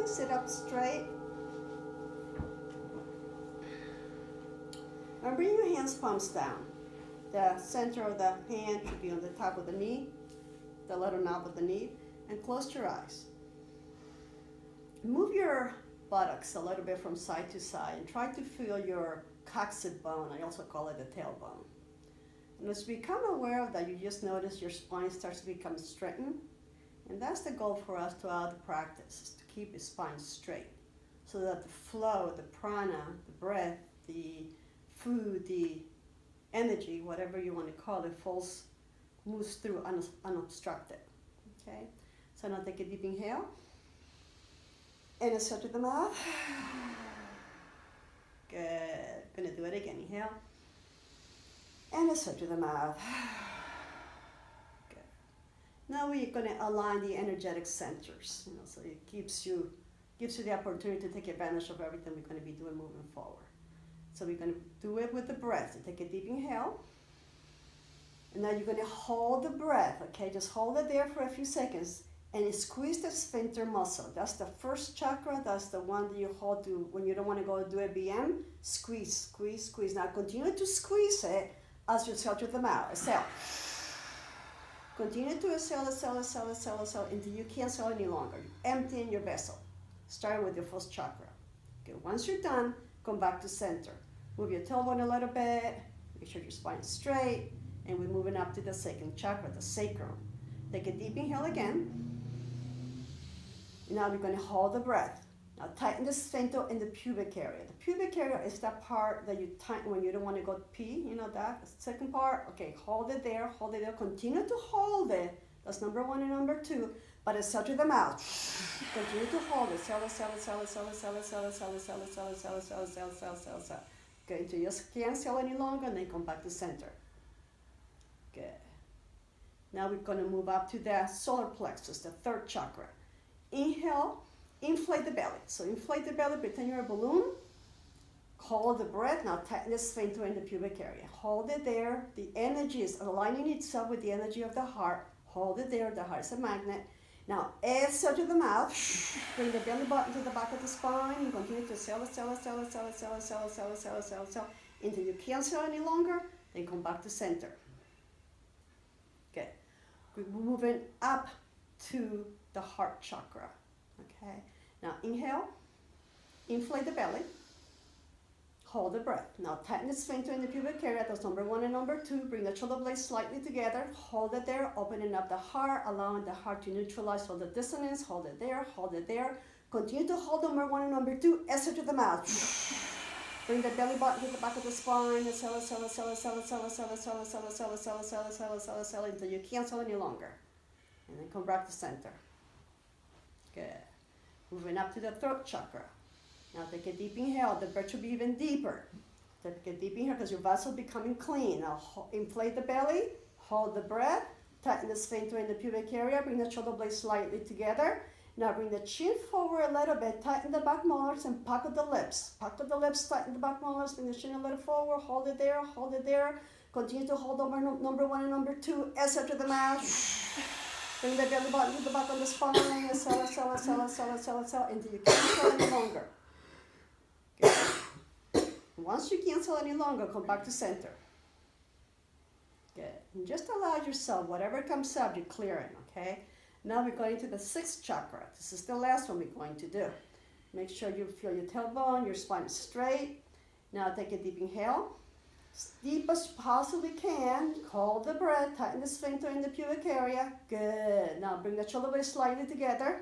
Sit up straight. And bring your hands palms down. The center of the hand should be on the top of the knee, the little knob of the knee, and close your eyes. Move your buttocks a little bit from side to side and try to feel your coccyx bone. I also call it the tailbone. And as you become aware of that, you just notice your spine starts to become straightened. And that's the goal for us throughout the practice, is to keep the spine straight so that the flow, the prana, the breath, the food, the energy, whatever you want to call it, moves through unobstructed. Okay? So now take a deep inhale. And exhale through the mouth. Good. Gonna do it again. Inhale. And exhale through the mouth. Good. Now we're gonna align the energetic centers. So it gives you the opportunity to take advantage of everything we're gonna be doing moving forward. So we're gonna do it with the breath. So take a deep inhale. And now you're gonna hold the breath. Okay, just hold it there for a few seconds. And squeeze the sphincter muscle. That's the first chakra. That's the one that you hold to when you don't want to go do a BM. Squeeze, squeeze, squeeze. Now continue to squeeze it as you exhale through the mouth. Exhale. Continue to exhale, exhale, exhale, exhale, exhale until you can't exhale any longer. Emptying your vessel. Starting with your first chakra. Okay. Once you're done, come back to center. Move your tailbone a little bit. Make sure your spine is straight. And we're moving up to the second chakra, the sacrum. Take a deep inhale again. Now we're going to hold the breath. Now tighten the sphincter in the pubic area. The pubic area is that part that you tighten when you don't want to go pee. You know that? The second part. Okay, hold it there, hold it there. Continue to hold it. That's number one and number two. But exhale through the mouth. Continue to hold it. Exhale, exhale, exhale, exhale, exhale, exhale, exhale, exhale, exhale, exhale, exhale, exhale, exhale, exhale, exhale. Okay, until you just can't exhale any longer, and then come back to center. Good. Now we're going to move up to the solar plexus, the third chakra. Inhale, inflate the belly. So inflate the belly, pretend you're a balloon. Hold the breath. Now tighten the sphincter in the pubic area. Hold it there. The energy is aligning itself with the energy of the heart. Hold it there. The heart is a magnet. Now exhale to the mouth. Bring the belly button to the back of the spine. And continue to exhale, exhale, exhale, exhale, exhale, exhale, exhale, exhale, exhale, exhale, until you can't exhale any longer. Then come back to center. Good. We're moving up to the heart chakra. Okay. Now inhale, inflate the belly, hold the breath. Now tighten the sphincter in the pubic area. That's number one and number two. Bring the shoulder blades slightly together. Hold it there, opening up the heart, allowing the heart to neutralize all the dissonance. Hold it there, hold it there. Continue to hold number one and number two. Exhale to the mouth. Bring the belly button to the back of the spine. Exhale, exhale, exhale, exhale, exhale, exhale, exhale, exhale, exhale, exhale, exhale, exhale, exhale, exhale, until you can't exhale any longer. And then come back to center. Good. Moving up to the throat chakra. Now take a deep inhale. The breath should be even deeper. Take a deep inhale because your vessel is becoming clean. Now inflate the belly. Hold the breath. Tighten the sphincter in the pubic area. Bring the shoulder blades slightly together. Now bring the chin forward a little bit. Tighten the back molars and pocket the lips. Pocket the lips. Tighten the back molars. Bring the chin a little forward. Hold it there. Hold it there. Continue to hold number one and number two. Exhale to the mouth. Bring the belly button to the back of the spine. Exhale, exhale, exhale, exhale, exhale, exhale, until you can't exhale any longer. Good. Once you can't exhale any longer, come back to center. Good. And just allow yourself, whatever comes up, you're clearing, okay? Now we're going to the sixth chakra. This is the last one we're going to do. Make sure you feel your tailbone, your spine is straight. Now take a deep inhale. As deep as you possibly can. Hold the breath. Tighten the sphincter in the pubic area. Good. Now bring the shoulder blades slightly together.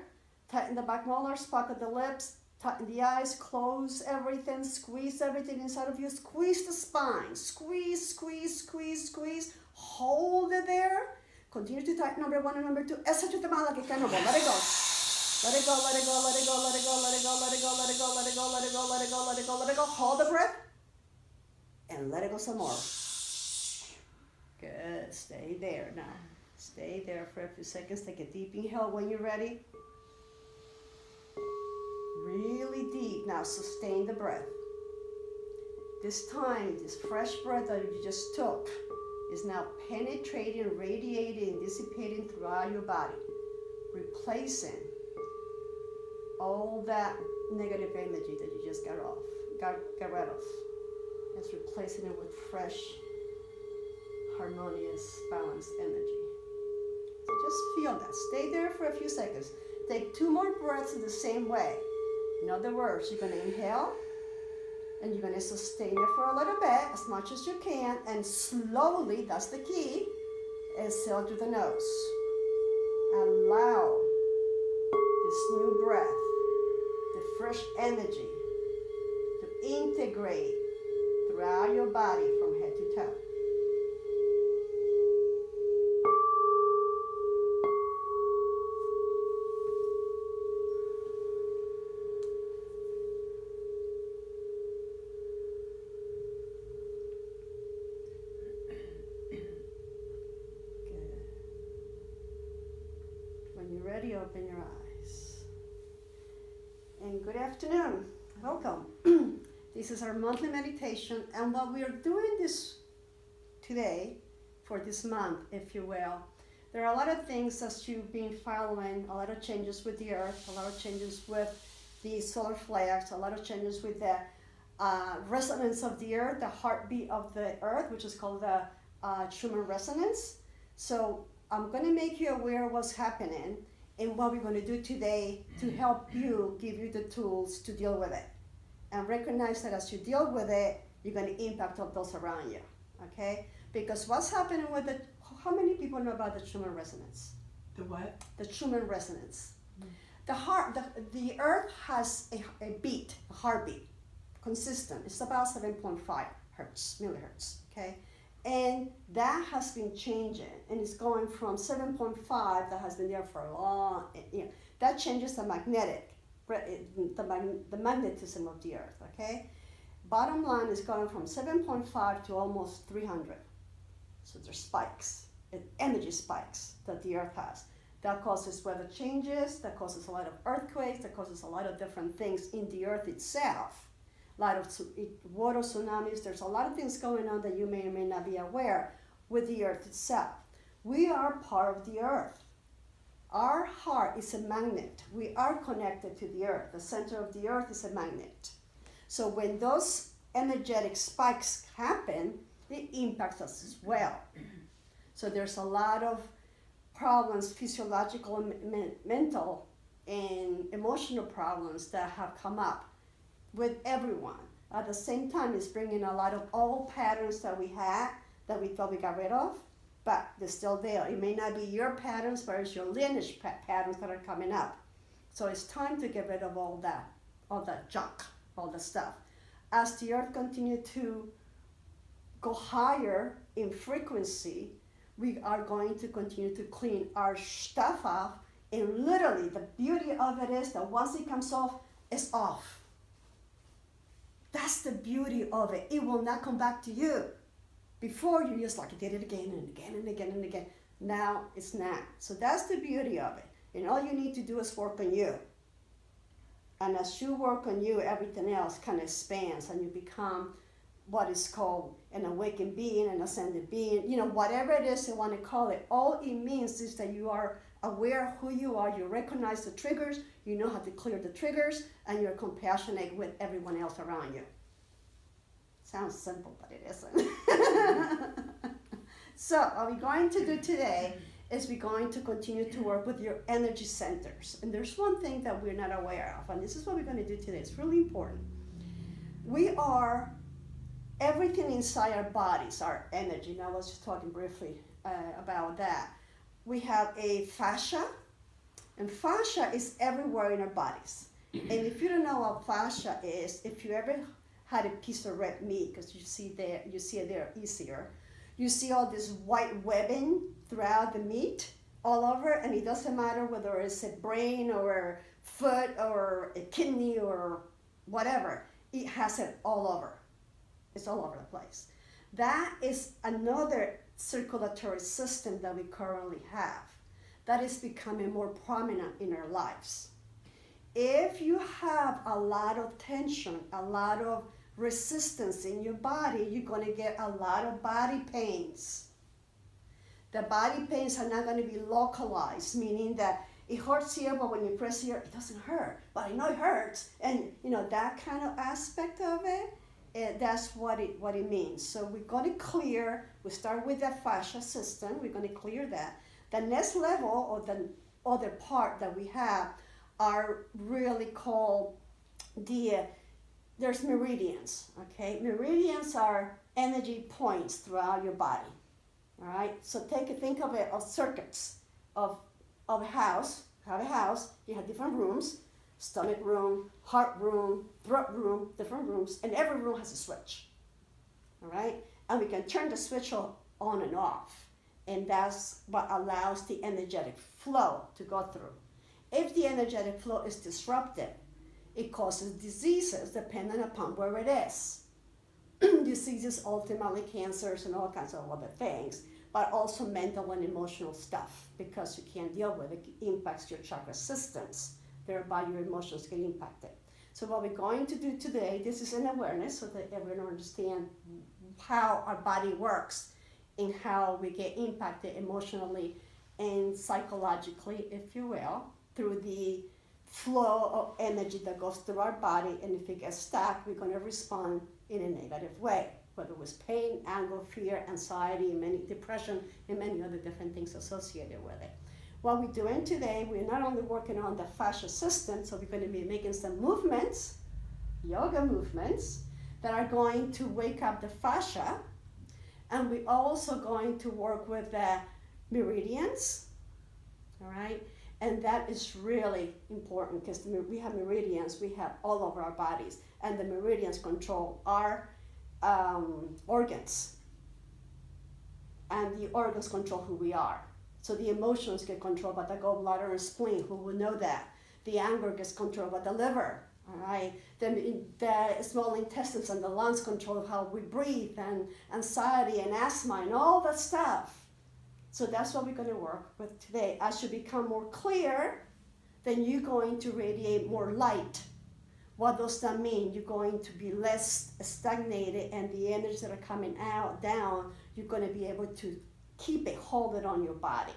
Tighten the back molars, pocket the lips, tighten the eyes, close everything, squeeze everything inside of you. Squeeze the spine. Squeeze, squeeze, squeeze, squeeze. Hold it there. Continue to tighten number one and number two. Exhale to the mouth like a cannonball. Let it go. Let it go, let it go, let it go, let it go, let it go, let it go, let it go, let it go, let it go, let it go, let it go, let it go. Hold the breath. And let it go some more. Good. Stay there now. Stay there for a few seconds. Take a deep inhale when you're ready. Really deep. Now sustain the breath. This time, this fresh breath that you just took is now penetrating, radiating, dissipating throughout your body, replacing all that negative energy that you just got rid of. It's replacing it with fresh, harmonious, balanced energy. So just feel that. Stay there for a few seconds. Take 2 more breaths in the same way. In other words, you're going to inhale, and you're going to sustain it for a little bit, as much as you can, and slowly, that's the key, exhale through the nose. Allow this new breath, the fresh energy, to integrate throughout your body from head to toe. Ready, open your eyes. And good afternoon. Welcome. This is our monthly meditation, and what we are doing this today, for this month, if you will, there are a lot of things that you've been following, a lot of changes with the earth, a lot of changes with the solar flares, a lot of changes with the resonance of the earth, the heartbeat of the earth, which is called the Schumann resonance. So I'm going to make you aware of what's happening and what we're going to do today to help you, give you the tools to deal with it. And recognize that as you deal with it, you're going to impact all those around you, okay? Because what's happening with the, how many people know about the Schumann resonance? The what? The Schumann resonance. The earth has a beat, a heartbeat, consistent. It's about 7.5 millihertz, okay? And that has been changing, and it's going from 7.5 that has been there for a long, that changes the the magnetism of the earth, okay? Bottom line is going from 7.5 to almost 300. So there's spikes, energy spikes that the earth has. That causes weather changes, that causes a lot of earthquakes, that causes a lot of different things in the earth itself. A lot of water tsunamis, there's a lot of things going on that you may or may not be aware with the earth itself. We are part of the earth. Our heart is a magnet. We are connected to the earth. The center of the earth is a magnet. So when those energetic spikes happen, it impacts us as well. So there's a lot of problems, physiological, mental, and emotional problems that have come up with everyone. At the same time, it's bringing a lot of old patterns that we had, that we thought we got rid of, but they're still there. It may not be your patterns, but it's your lineage patterns that are coming up. So it's time to get rid of all that junk, all the stuff. As the earth continues to go higher in frequency, we are going to continue to clean our stuff off, and literally the beauty of it is that once it comes off, it's off. That's the beauty of it. It will not come back to you. Before, you just like did it again and again and again and again. Now it's not. So that's the beauty of it. And all you need to do is work on you. And as you work on you, everything else kind of expands, and you become what is called an awakened being, an ascended being, whatever it is you want to call it. All it means is that you are aware of who you are, you recognize the triggers, you know how to clear the triggers, and you're compassionate with everyone else around you. Sounds simple, but it isn't. So what we're going to do today is we're going to continue to work with your energy centers. And there's one thing that we're not aware of, and this is what we're going to do today. It's really important. We are, everything inside our bodies, our energy. Now I was just talking briefly about that. We have a fascia, and fascia is everywhere in our bodies. And if you don't know what fascia is, if you ever had a piece of red meat, because you see it there easier, you see all this white webbing throughout the meat all over, and it doesn't matter whether it's a brain or a foot or a kidney or whatever, it has it all over. It's all over the place. That is another circulatory system that we currently have that is becoming more prominent in our lives. If you have a lot of tension, a lot of resistance in your body, you're going to get a lot of body pains. The body pains are not going to be localized, meaning that it hurts here, but when you press here, it doesn't hurt. But I know it hurts. And that kind of aspect of it, that's what it means. So we're going to clear, we start with the fascia system, we're going to clear that. The next level, or the other part that we have, are really called there's meridians, okay? Meridians are energy points throughout your body, all right? So think of it as circuits of a house. Have a house, you have different rooms, stomach room, heart room, throat room, different rooms, and every room has a switch, all right? And we can turn the switch on and off, and that's what allows the energetic flow to go through. If the energetic flow is disrupted, it causes diseases depending upon where it is. Diseases, ultimately cancers and all kinds of other things, but also mental and emotional stuff, because you can't deal with it. It impacts your chakra systems, thereby your emotions get impacted. So what we're going to do today, this is an awareness so that everyone understands how our body works and how we get impacted emotionally and psychologically, if you will, through the flow of energy that goes through our body. And if it gets stuck, we're going to respond in a negative way, whether it was pain, anger, fear, anxiety, depression, and many other different things associated with it. What we're doing today, we're not only working on the fascia system, so we're going to be making some movements, yoga movements, that are going to wake up the fascia, and we're also going to work with the meridians, all right? And that is really important, because we have meridians, we have all over our bodies, and the meridians control our organs, and the organs control who we are. So the emotions get controlled by the gallbladder and spleen, who will know that. The anger gets controlled by the liver, all right? Then the small intestines and the lungs control how we breathe, and anxiety and asthma and all that stuff. So that's what we're going to work with today. As you become more clear, then you're going to radiate more light. What does that mean? You're going to be less stagnated, and the energies that are coming out, down, you're going to be able to keep it, hold it on your body.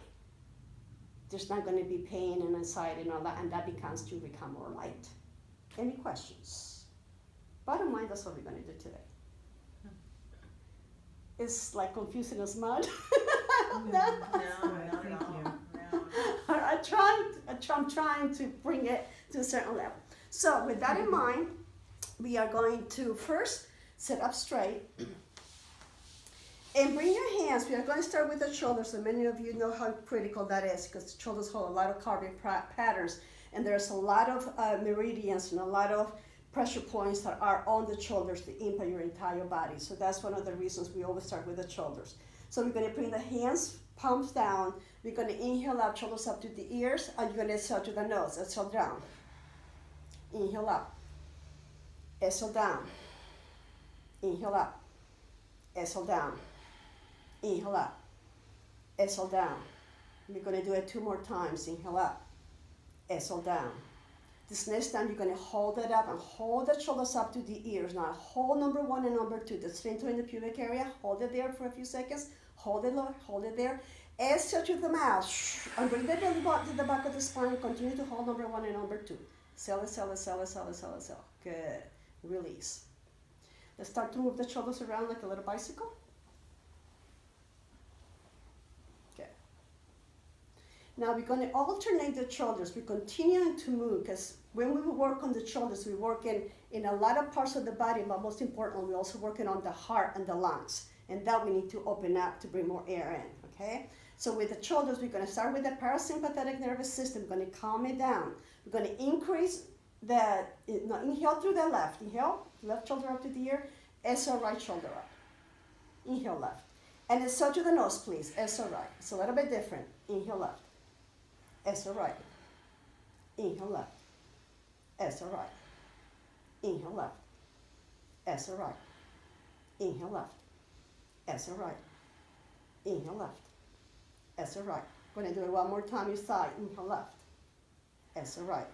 There's not going to be pain and anxiety and all that, and that becomes to become more light. Any questions? Bottom line, that's what we're going to do today. It's like confusing as mud. No, not at all. I'm trying to bring it to a certain level. So with that in mind, we are going to first sit up straight and bring your hands. We are going to start with the shoulders, and many of you know how critical that is, because the shoulders hold a lot of cardiac patterns, and there's a lot of meridians and a lot of pressure points that are on the shoulders to impact your entire body. So that's one of the reasons we always start with the shoulders. So we're going to bring the hands, palms down. We're going to inhale up, shoulders up to the ears, and you're going to exhale to the nose. Exhale down. Inhale up. Exhale down. Inhale up. Exhale down. Inhale up. Exhale down. We're going to do it 2 more times. Inhale up. Exhale down. This next time, you're going to hold it up and hold the shoulders up to the ears. Now, hold number 1 and number 2, the sphincter in the pubic area. Hold it there for a few seconds. Hold it there. Exhale to the mouth. And bring the belly button to the back of the spine. Continue to hold number 1 and number 2. Exhale, exhale, exhale, exhale, exhale, exhale. Good. Release. Let's start to move the shoulders around like a little bicycle. Now we're going to alternate the shoulders. We're continuing to move, because when we work on the shoulders, we work in a lot of parts of the body, but most importantly, we're also working on the heart and the lungs. And that we need to open up to bring more air in, okay? So with the shoulders, we're going to start with the parasympathetic nervous system. We're going to calm it down. We're going to increase inhale through the left. Inhale, left shoulder up to the ear. Exhale, right shoulder up. Inhale, left. And exhale to the nose, please. Exhale, right. It's a little bit different. Inhale, left. Exhale, right. Inhale, left. Exhale, right. Inhale, left. Exhale, right. Inhale, left. Exhale, right. Inhale, left. Exhale, right. We're going to do it one more time, your side. Inhale, left. Exhale, right.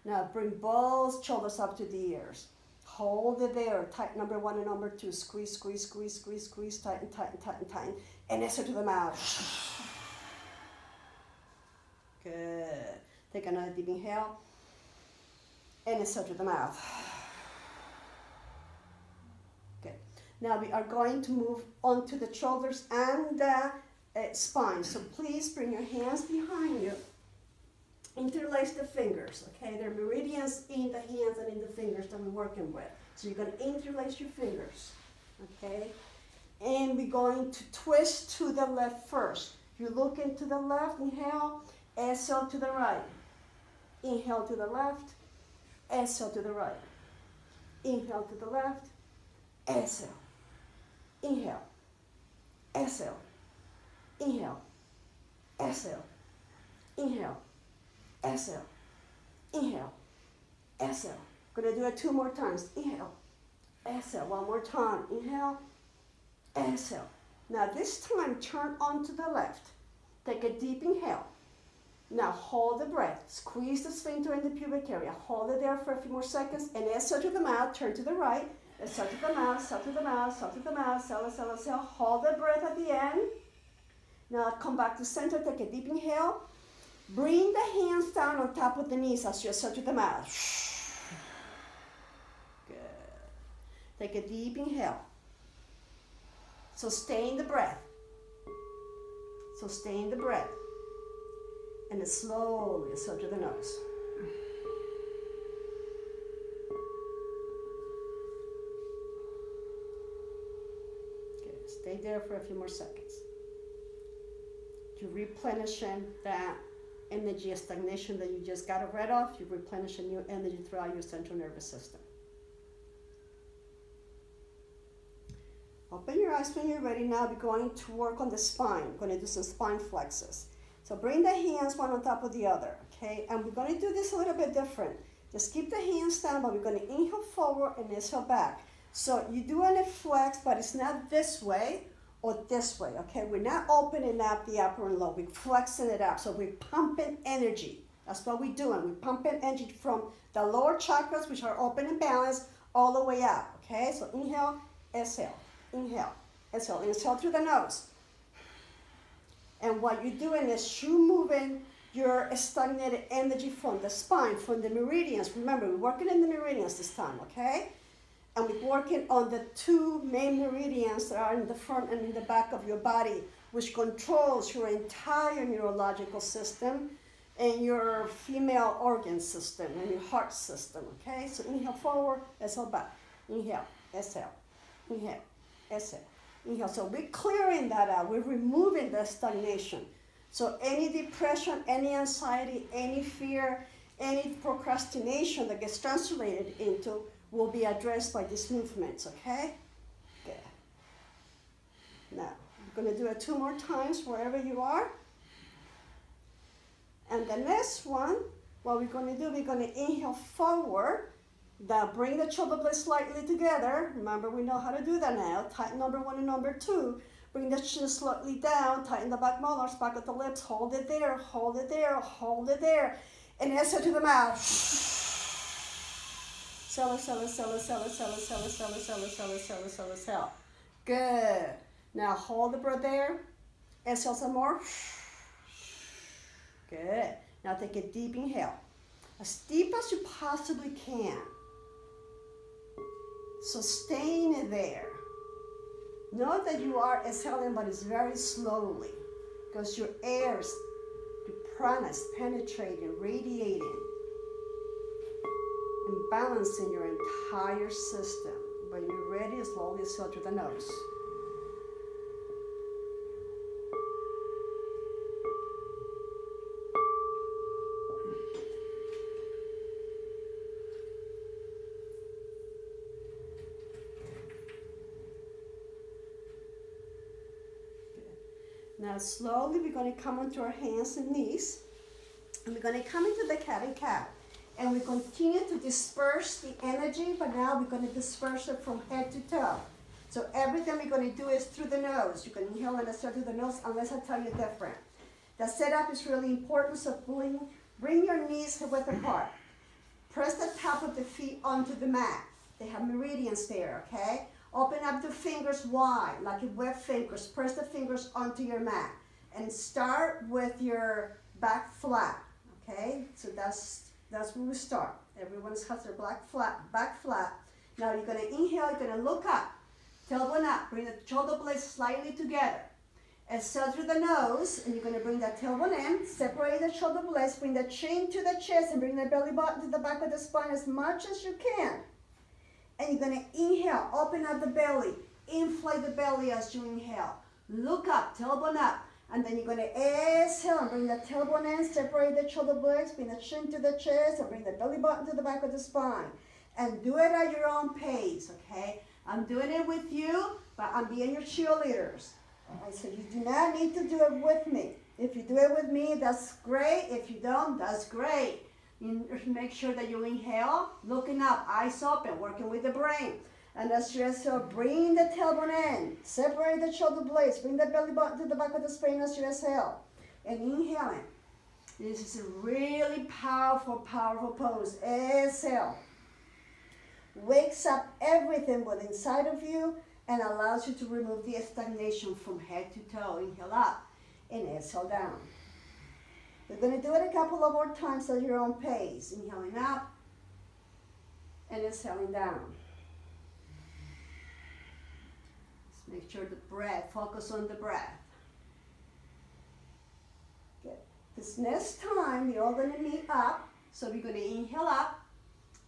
Now bring both shoulders up to the ears. Hold it there. Tighten number 1 and number 2. Squeeze, squeeze, squeeze, squeeze, squeeze. Tighten, tighten, tighten, tighten. And exhale to the mouth. Good. Take another deep inhale. And exhale through the mouth. Good. Now we are going to move onto the shoulders and the spine. So please bring your hands behind you. Interlace the fingers, okay? There are meridians in the hands and in the fingers that we're working with. So you're going to interlace your fingers, okay? And we're going to twist to the left first. You look into the left, inhale, exhale to the right. Inhale to the left, exhale to the right. Inhale to the left, exhale. Inhale, exhale. Inhale, exhale. Inhale, exhale. Inhale, exhale. Gonna do it 2 more times. Inhale, exhale. 1 more time. Inhale, exhale. Now this time, turn onto the left. Take a deep inhale. Now hold the breath. Squeeze the sphincter in the pubic area. Hold it there for a few more seconds. And exhale to the mouth. Turn to the right. Exhale to the mouth. Exhale to the mouth. Exhale to the mouth. Exhale, exhale, exhale. Hold the breath at the end. Now come back to center. Take a deep inhale. Bring the hands down on top of the knees as you exhale to the mouth. Good. Take a deep inhale. Sustain the breath. Sustain the breath. And then slowly exhale to the nose. Okay, stay there for a few more seconds. You're replenishing that energy, stagnation that you just got rid of. You're replenishing new energy throughout your central nervous system. Open your eyes when you're ready. Now we're going to work on the spine. We're going to do some spine flexes. So bring the hands one on top of the other, okay? And we're going to do this a little bit different. Just keep the hands down, but we're going to inhale forward and exhale back. So you're doing a flex, but it's not this way or this way, okay? We're not opening up the upper and lower. We're flexing it up. So we're pumping energy. That's what we're doing. We're pumping energy from the lower chakras, which are open and balanced, all the way up, okay? So inhale, exhale, inhale, exhale. Exhale through the nose. And what you're doing is you're moving your stagnated energy from the spine, from the meridians. Remember, we're working in the meridians this time, okay? And we're working on the 2 main meridians that are in the front and in the back of your body, which controls your entire neurological system and your female organ system and your heart system, okay? So inhale forward, exhale back. Inhale, exhale, inhale, exhale. Inhale. So we're clearing that out. We're removing the stagnation. So any depression, any anxiety, any fear, any procrastination that gets translated into will be addressed by these movements, okay? Good. Now, we're going to do it 2 more times wherever you are. And the next one, what we're going to do, we're going to inhale forward. Now bring the shoulder blades slightly together. Remember, we know how to do that now. Tighten number 1 and number 2. Bring the chin slightly down. Tighten the back molars, back of the lips. Hold it there, hold it there, hold it there. And exhale to the mouth. Exhale, exhale, exhale, exhale, exhale, exhale, exhale, exhale, exhale, exhale, exhale, exhale. Good. Now hold the breath there. Exhale some more. Good. Now take a deep inhale. As deep as you possibly can. Sustain there. Know that you are exhaling, but it's very slowly because your air, your prana is penetrating, radiating, and balancing your entire system. When you're ready, slowly exhale through the nose. Now slowly we're going to come onto our hands and knees, and we're going to come into the cat and cow. And we continue to disperse the energy, but now we're going to disperse it from head to toe. So everything we're going to do is through the nose. You can inhale and exhale through the nose unless I tell you different. The setup is really important, so bring your knees width apart. Press the top of the feet onto the mat. They have meridians there, okay? Open up the fingers wide, like web fingers. Press the fingers onto your mat. And start with your back flat, okay? So that's where we start. Everyone has their back flat. Now you're gonna inhale, you're gonna look up, tailbone up, bring the shoulder blades slightly together. Exhale through the nose, and you're gonna bring that tailbone in, separate the shoulder blades, bring the chin to the chest, and bring the belly button to the back of the spine as much as you can. And you're gonna inhale, open up the belly, inflate the belly as you inhale. Look up, tailbone up. And then you're going to exhale and bring the tailbone in, separate the shoulder blades, bring the chin to the chest, and bring the belly button to the back of the spine. And do it at your own pace, okay? I'm doing it with you, but I'm being your cheerleaders. All right, so you do not need to do it with me. If you do it with me, that's great. If you don't, that's great. You make sure that you inhale, looking up, eyes open, working with the brain. And as you exhale, bring the tailbone in, separate the shoulder blades, bring the belly button to the back of the spine as you exhale. And inhaling. This is a really powerful, powerful pose. Exhale. Wakes up everything within inside of you and allows you to remove the stagnation from head to toe. Inhale up and exhale down. We're going to do it a couple of more times at your own pace. Inhaling up and exhaling down. Make sure the breath, focus on the breath. Good. This next time, you're all going to meet up. So we're going to inhale up,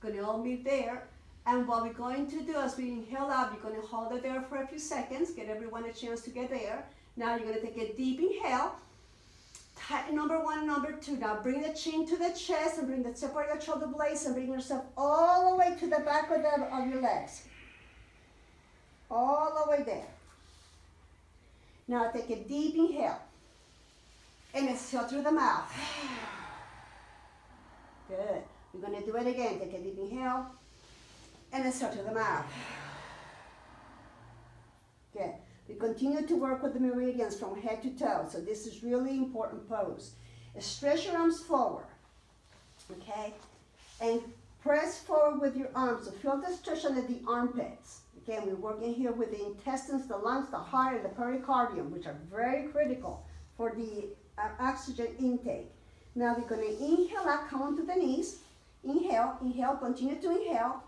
going to all meet there. And what we're going to do as we inhale up, you're going to hold it there for a few seconds, get everyone a chance to get there. Now you're going to take a deep inhale. Tighten number 1 and number 2. Now bring the chin to the chest and bring the separate the shoulder blades and bring yourself all the way to the back of your legs. All the way there. Now take a deep inhale and exhale through the mouth. Good. We're going to do it again. Take a deep inhale and exhale through the mouth. Good. We continue to work with the meridians from head to toe. So this is really important pose. Stretch your arms forward. Okay? And press forward with your arms. So feel the stretch under the armpits. Again, we're working here with the intestines, the lungs, the heart, and the pericardium, which are very critical for the oxygen intake. Now we're going to inhale out, come onto the knees. Inhale, inhale, continue to inhale.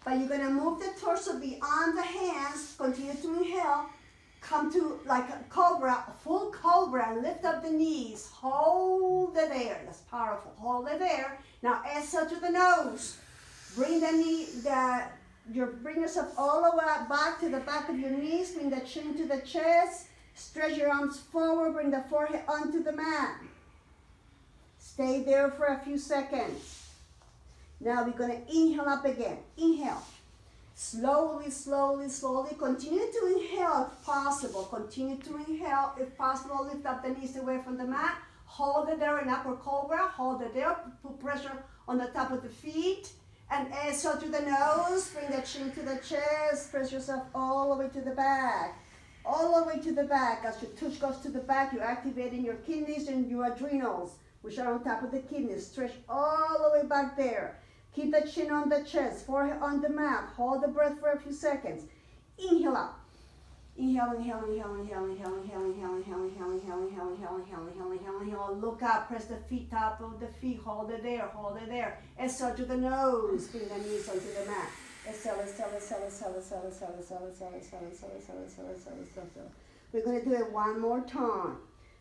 But you're going to move the torso beyond the hands, continue to inhale. Come to like a cobra, a full cobra, and lift up the knees. Hold it there. That's powerful. Hold it there. Now exhale to the nose. Bring the knee, bring yourself all the way back to the back of your knees. Bring the chin to the chest. Stretch your arms forward. Bring the forehead onto the mat. Stay there for a few seconds. Now we're going to inhale up again. Inhale. Slowly, slowly, slowly. Continue to inhale if possible. Continue to inhale if possible. Lift up the knees away from the mat. Hold it there in upper cobra. Hold it there. Put pressure on the top of the feet. And exhale through the nose. Bring the chin to the chest. Press yourself all the way to the back. All the way to the back. As your tush goes to the back, you're activating your kidneys and your adrenals, which are on top of the kidneys. Stretch all the way back there. Keep the chin on the chest, forehead on the mat. Hold the breath for a few seconds. Inhale up. Inhale, inhale, inhale, inhale, inhale, inhale, inhale, inhale, inhale, inhale, inhale, inhale, inhale, inhale, inhale, inhale. Look up, press the feet, top of the feet. Hold it there, hold it there. Exhale to the nose. Bring the knees onto the mat. Exhale, exhale, exhale, exhale, exhale, exhale, exhale, exhale, exhale, exhale, exhale, exhale, exhale, exhale. We're going to do it one more time.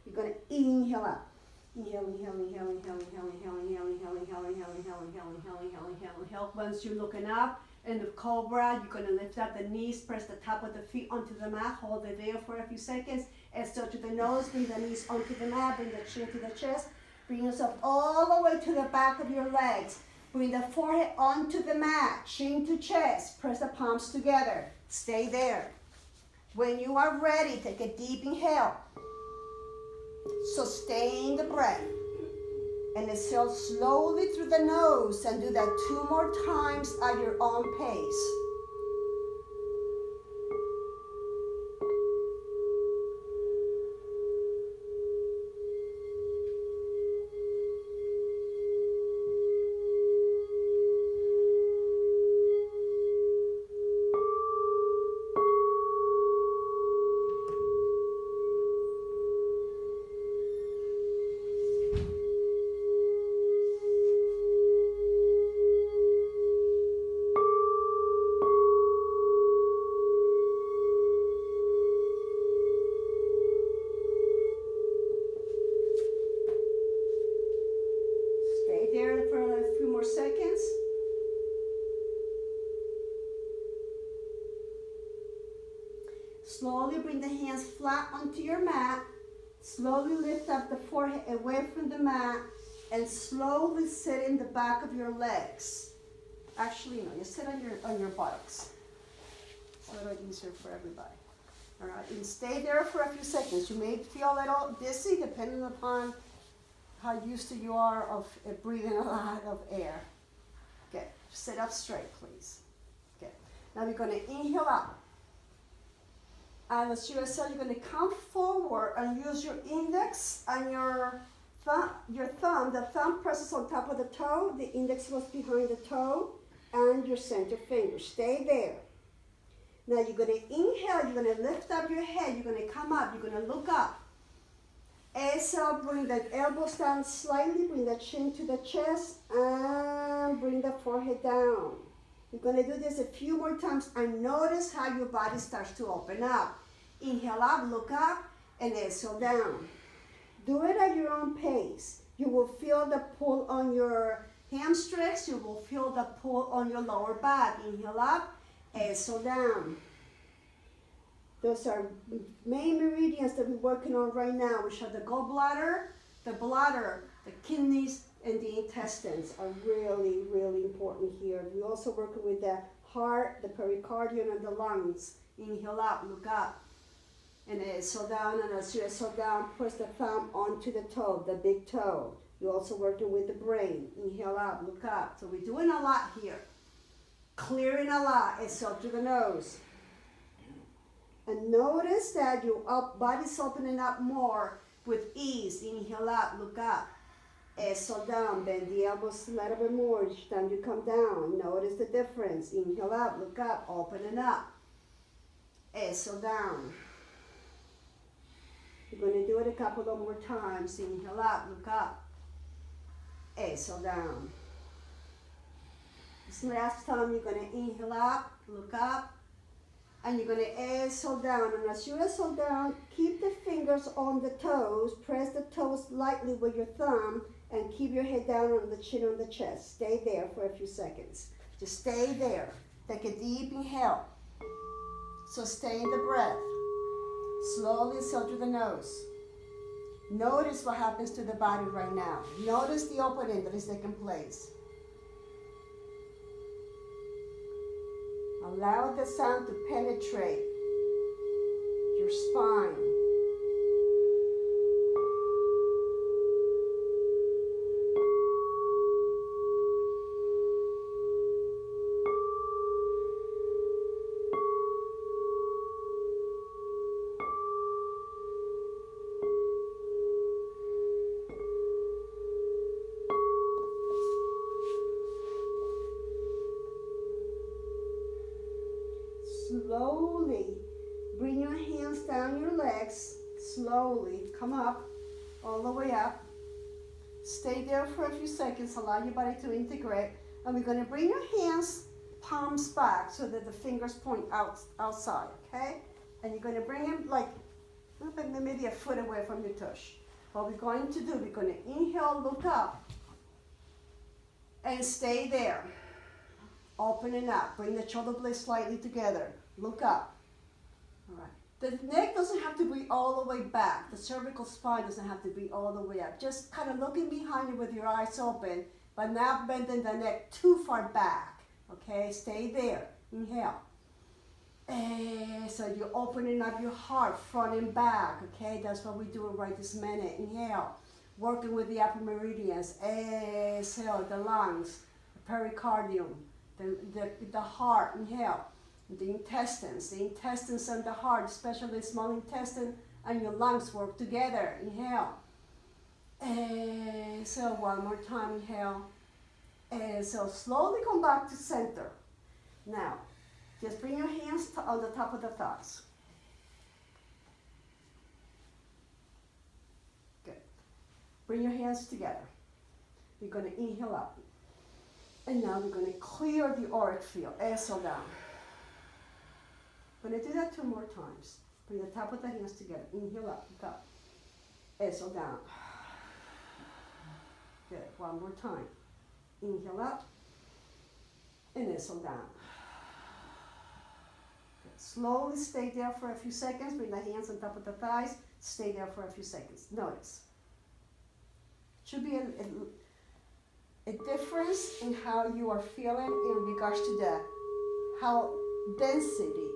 You're going to inhale up. Inhale, inhale, inhale, inhale, inhale, inhale, inhale, inhale, inhale, inhale, inhale, inhale, inhale, inhale, inhale, inhale. Once you're looking up in the cobra, you're going to lift up the knees, press the top of the feet onto the mat, hold it there for a few seconds. Exhale to the nose, bring the knees onto the mat, bring the chin to the chest. Bring yourself all the way to the back of your legs. Bring the forehead onto the mat, chin to chest. Press the palms together. Stay there. When you are ready, take a deep inhale. Sustain the breath. And exhale slowly through the nose and do that 2 more times at your own pace. flat onto your mat. Slowly lift up the forehead away from the mat and slowly sit in the back of your legs. Actually, no, you sit on your buttocks. It's a little easier for everybody. All right, and stay there for a few seconds. You may feel a little dizzy depending upon how used to you are of breathing a lot of air. Okay, sit up straight, please. Okay, now we're going to inhale out. And as you exhale, you're going to come forward and use your index and your thumb. The thumb presses on top of the toe. The index goes behind the toe and your center finger. Stay there. Now you're going to inhale. You're going to lift up your head. You're going to come up. You're going to look up. Exhale, bring the elbows down slightly. Bring the chin to the chest and bring the forehead down. You're going to do this a few more times and notice how your body starts to open up. Inhale up, look up, and exhale down. Do it at your own pace. You will feel the pull on your hamstrings. You will feel the pull on your lower back. Inhale up, exhale down. Those are main meridians that we're working on right now, which are the gallbladder, the bladder, the kidneys, and the intestines are really, really important here. We're also working with the heart, the pericardium, and the lungs. Inhale up, look up, and exhale down. And as you exhale down, press the thumb onto the toe, the big toe. You're also working with the brain. Inhale up, look up. So we're doing a lot here. Clearing a lot. Exhale through the nose. And notice that your body's opening up more with ease. Inhale up, look up. Exhale down, bend the elbows a little bit more each time you come down. Notice the difference. Inhale up, look up, opening up. Exhale down. You're going to do it a couple of more times. Inhale up, look up. Exhale down. This last time you're going to inhale up, look up. And you're going to exhale down. And as you exhale down, keep the fingers on the toes. Press the toes lightly with your thumb. And keep your head down on the chin on the chest. Stay there for a few seconds. Just stay there. Take a deep inhale. So stay in the breath. Slowly exhale through the nose. Notice what happens to the body right now. Notice the opening that is taking place. Allow the sound to penetrate your spine. Slowly bring your hands down your legs. Slowly come up, all the way up. Stay there for a few seconds. Allow your body to integrate. And we're going to bring your hands palms back so that the fingers point outside, okay? And you're going to bring them like maybe a foot away from your tush. What we're going to do, we're going to inhale, look up, and stay there. Opening up. Bring the shoulder blades slightly together. Look up. All right. The neck doesn't have to be all the way back. The cervical spine doesn't have to be all the way up. Just kind of looking behind you with your eyes open, but not bending the neck too far back. Okay? Stay there. Inhale. So you're opening up your heart front and back. Okay? That's what we're doing right this minute. Inhale. Working with the upper meridians. Exhale. The lungs. The pericardium. The heart, inhale. The intestines and the heart, especially the small intestine and your lungs work together. Inhale. Exhale, one more time, inhale. Exhale, slowly come back to center. Now, just bring your hands on the top of the thighs. Good. Bring your hands together. We're going to inhale up. And now we're going to clear the auric field. Exhale down. I'm going to do that 2 more times. Bring the top of the hands together. Inhale up, look up. Exhale down. Good. One more time. Inhale up. And exhale down. Good. Slowly stay there for a few seconds. Bring the hands on top of the thighs. Stay there for a few seconds. Notice. Should be a difference in how you are feeling in regards to the how density,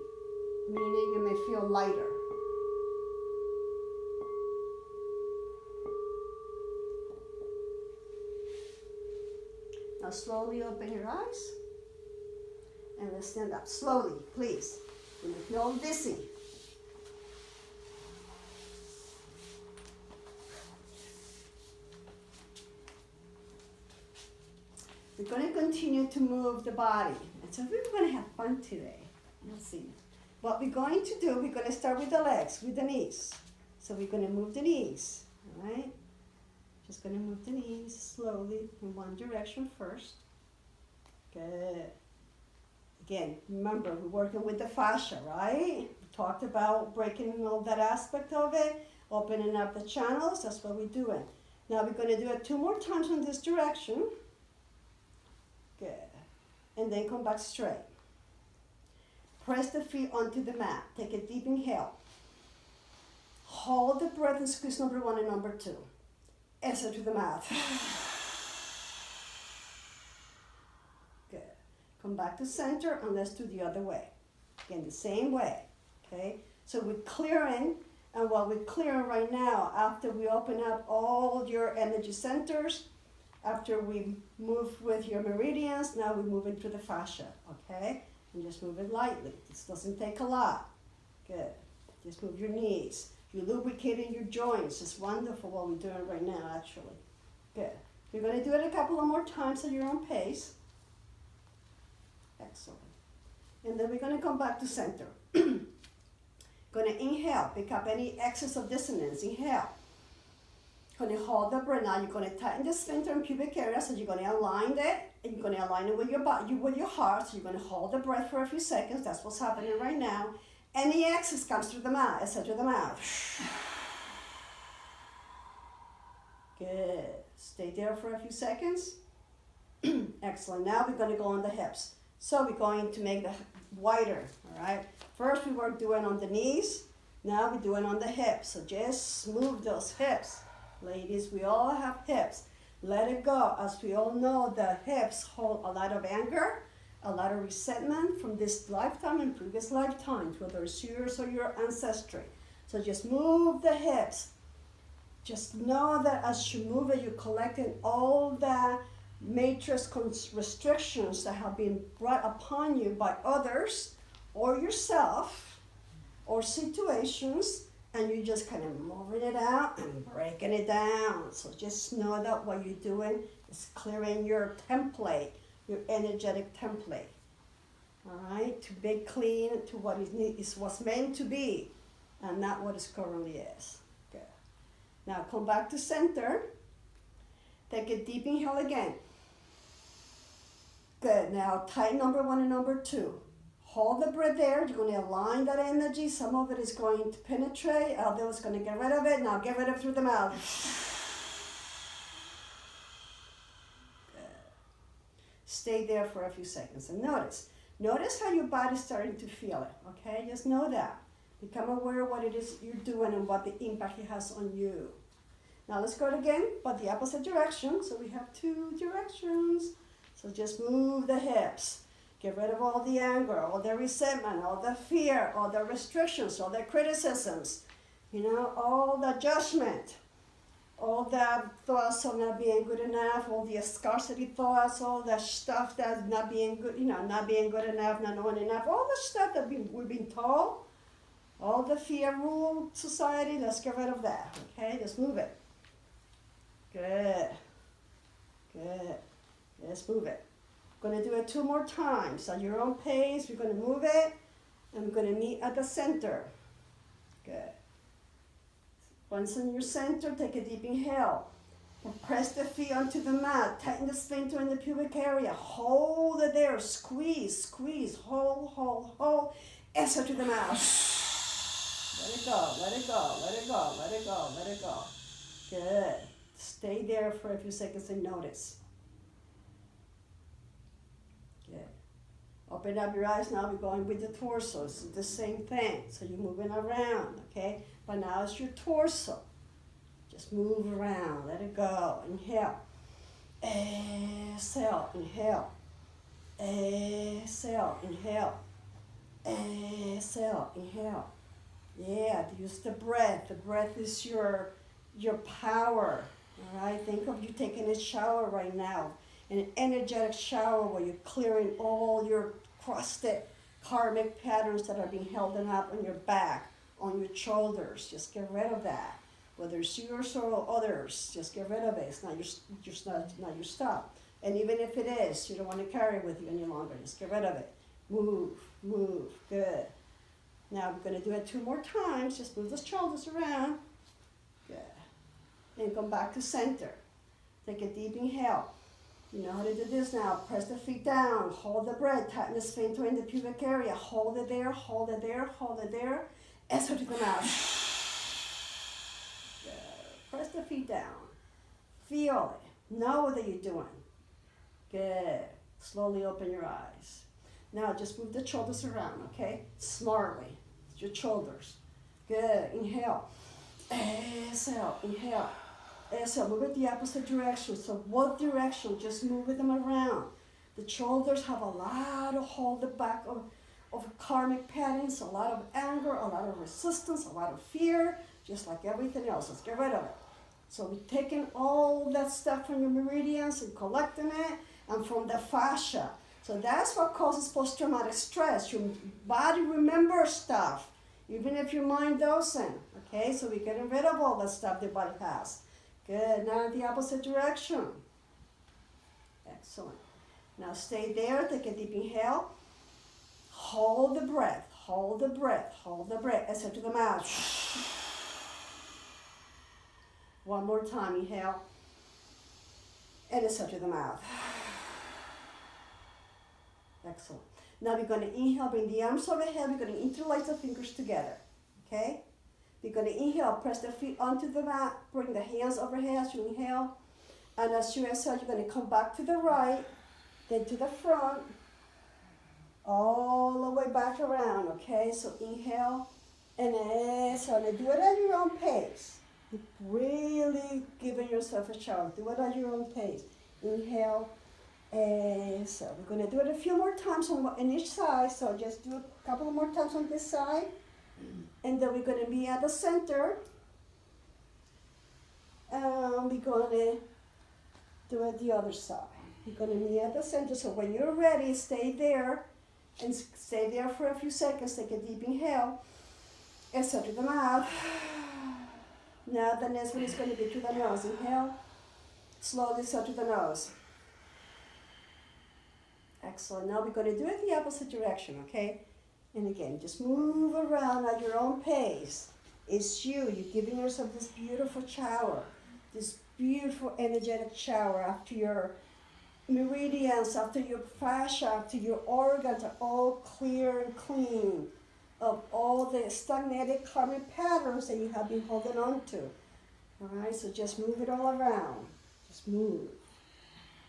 meaning you may feel lighter. Now slowly open your eyes and let's stand up. Slowly, please. You may feel dizzy. We're going to continue to move the body. And so we're going to have fun today. Let's see. What we're going to do, we're going to start with the legs, with the knees. So we're going to move the knees, all right? Just going to move the knees slowly in one direction first. Good. Again, remember, we're working with the fascia, right? We talked about breaking all that aspect of it, opening up the channels. That's what we're doing. Now we're going to do it 2 more times in this direction. Good. And then come back straight. Press the feet onto the mat. Take a deep inhale. Hold the breath and squeeze number 1 and number 2. Exhale to the mouth. Good. Come back to center and let's do the other way. Again, the same way. Okay? So we're clearing, and what we're clearing right now, after we open up all your energy centers, after we move with your meridians, now we move into the fascia, okay? And just move it lightly. This doesn't take a lot. Good. Just move your knees. You're lubricating your joints. It's wonderful what we're doing right now, actually. Good. You're going to do it a couple of more times at your own pace. Excellent. And then we're going to come back to center. Going to inhale. Pick up any excess of dissonance. Inhale. Going to hold the breath. Now you're going to tighten the sphincter and pubic area, so you're going to align it, and you're going to align it with your body, with your heart. So you're going to hold the breath for a few seconds. That's what's happening right now. Any excess comes through the mouth. Exhale through the mouth. Good. Stay there for a few seconds. Excellent. Now we're going to go on the hips. So we're going to make the wider. All right. First we were doing on the knees. Now we're doing on the hips. So just move those hips. Ladies, we all have hips. Let it go. As we all know, the hips hold a lot of anger, a lot of resentment from this lifetime and previous lifetimes, whether it's yours or your ancestry. So just move the hips. Just know that as you move it, you're collecting all the matrix restrictions that have been brought upon you by others or yourself or situations, and you're just kind of moving it out and breaking it down. So just know that what you're doing is clearing your template, your energetic template. All right, to be clean to what is what's meant to be, and not what it currently is. Good. Now come back to center. Take a deep inhale again. Good. Now tighten number 1 and number 2. Hold the breath there. You're going to align that energy. Some of it is going to penetrate. Other is going to get rid of it. Now get rid of it through the mouth. Good. Stay there for a few seconds and notice how your body's starting to feel it. Okay, just know that. Become aware of what it is you're doing and what the impact it has on you. Now let's go again, but the opposite direction. So we have 2 directions. So just move the hips. Get rid of all the anger, all the resentment, all the fear, all the restrictions, all the criticisms, all the judgment, all the thoughts of not being good enough, all the scarcity thoughts, all the stuff that's not being good, not being good enough, not knowing enough, all the stuff that we've been told, all the fear-ruled society, let's get rid of that, okay? Just move it. Good. Good. Let's move it. We're going to do it 2 more times at your own pace. We're going to move it, and we're going to meet at the center. Good. Once in your center, take a deep inhale. Press the feet onto the mat. Tighten the sphincter in the pubic area. Hold it there. Squeeze, squeeze. Hold, hold, hold. Exhale to the mouth. Let it go, let it go, let it go, let it go, let it go. Good. Stay there for a few seconds and notice. Good. Open up your eyes. Now we're going with the torso. It's the same thing. So you're moving around, okay? But now it's your torso. Just move around. Let it go. Inhale. Exhale. Inhale. Exhale. Inhale. Exhale. Inhale. Yeah, use the breath. The breath is your power. All right? Think of you taking a shower right now. An energetic shower where you're clearing all your crusted karmic patterns that are being held up on your back, on your shoulders. Just get rid of that. Whether it's yours or others, just get rid of it. It's not your stuff. And even if it is, you don't want to carry it with you any longer. Just get rid of it. Move. Good. Now we're going to do it 2 more times. Just move the shoulders around. Good. And come back to center. Take a deep inhale. You know how to do this now. Press the feet down. Hold the breath. Tighten the sphincter in the pubic area. Hold it there. Hold it there. Hold it there. Exhale to the mouth. Press the feet down. Feel it. Know what you're doing. Good. Slowly open your eyes. Now just move the shoulders around, okay? Smartly. Your shoulders. Good. Inhale. Exhale. Inhale. Exhale. Move it the opposite direction. So what direction? Just move them around. The shoulders have a lot of hold the back of karmic patterns, a lot of anger, a lot of resistance, a lot of fear, just like everything else. Let's get rid of it. So we're taking all that stuff from your meridians and collecting it, and from the fascia. So that's what causes post-traumatic stress. Your body remembers stuff, even if your mind doesn't. Okay, so we're getting rid of all that stuff the body has. Good. Now in the opposite direction. Excellent. Now stay there. Take a deep inhale. Hold the breath. Hold the breath. Hold the breath. Exhale to the mouth. One more time. Inhale. And exhale to the mouth. Excellent. Now we're going to inhale, bring the arms overhead. We're going to interlace the fingers together. Okay? We're going to inhale, press the feet onto the mat, bring the hands overhead as you inhale. And as you exhale, you're going to come back to the right, then to the front, all the way back around. Okay? So inhale and exhale. And do it at your own pace. Really giving yourself a shower. Do it at your own pace. Inhale. So we're going to do it a few more times on each side. So just do a couple more times on this side. And then we're going to be at the center. And we're going to do it the other side. We're going to be at the center. So when you're ready, stay there. And stay there for a few seconds. Take a deep inhale. Exhale to the mouth. Now the next one is going to be to the nose. Inhale. Slowly exhale to the nose. Excellent. Now we're going to do it the opposite direction, okay? And again, just move around at your own pace. It's you. You're giving yourself this beautiful shower, this beautiful energetic shower after your meridians, after your fascia, after your organs are all clear and clean of all the stagnated karmic patterns that you have been holding on to. All right, so just move it all around. Just move.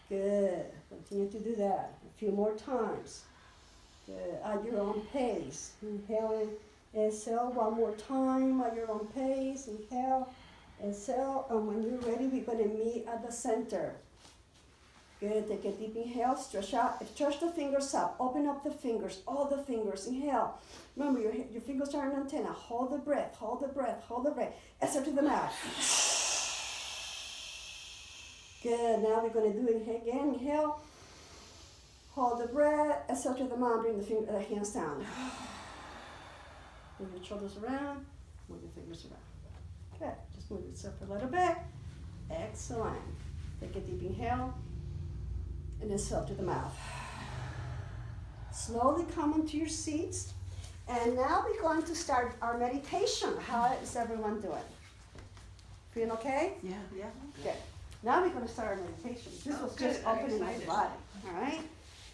Good. Continue to do that a few more times. Good. At your own pace. Inhale and exhale one more time at your own pace. Inhale, exhale, and when you're ready, we're going to meet at the center. Good. Take a deep inhale. Stretch out. Stretch the fingers up. Open up the fingers. All the fingers. Inhale. Remember, your fingers are an antenna. Hold the breath. Hold the breath. Hold the breath. Exhale to the mouth. Good. Now we're going to do it again. Inhale. Hold the breath. Exhale to the mouth. Bring the hands down. Move your shoulders around. Move your fingers around. Good. Just move yourself a little bit. Excellent. Take a deep inhale. And exhale to the mouth. Slowly come onto your seats. And now we're going to start our meditation. How is everyone doing? Feeling okay? Yeah. Good. Now we're going to start our meditation. This was good. just I'm opening my excited. body. All right?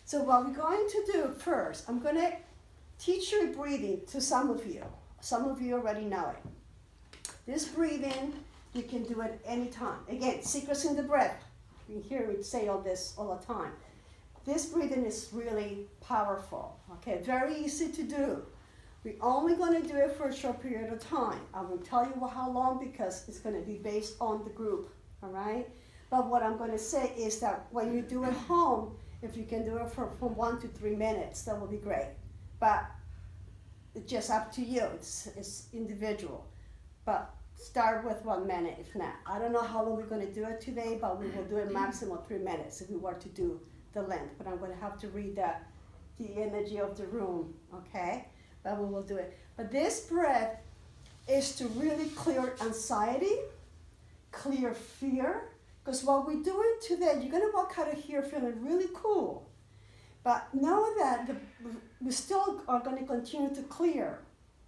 So what we're going to do first, I'm going to teach you breathing to some of you. Some of you already know it. This breathing, you can do it anytime. Again, secrets in the breath. You hear me say all this all the time. this breathing is really powerful, okay? Very easy to do. We're only going to do it for a short period of time. I won't tell you how long because it's going to be based on the group, all right? But what I'm going to say is that when you do it home, if you can do it for from 1 to 3 minutes, that would be great. But it's just up to you. It's individual. But start with 1 minute if not. I don't know how long we're going to do it today, but we will do it maximum 3 minutes if we were to do the length. But I'm going to have to read the energy of the room, okay? But we will do it. But this breath is to really clear anxiety, clear fear. Because what we're doing today, you're going to walk out of here feeling really cool. But know that we still are going to continue to clear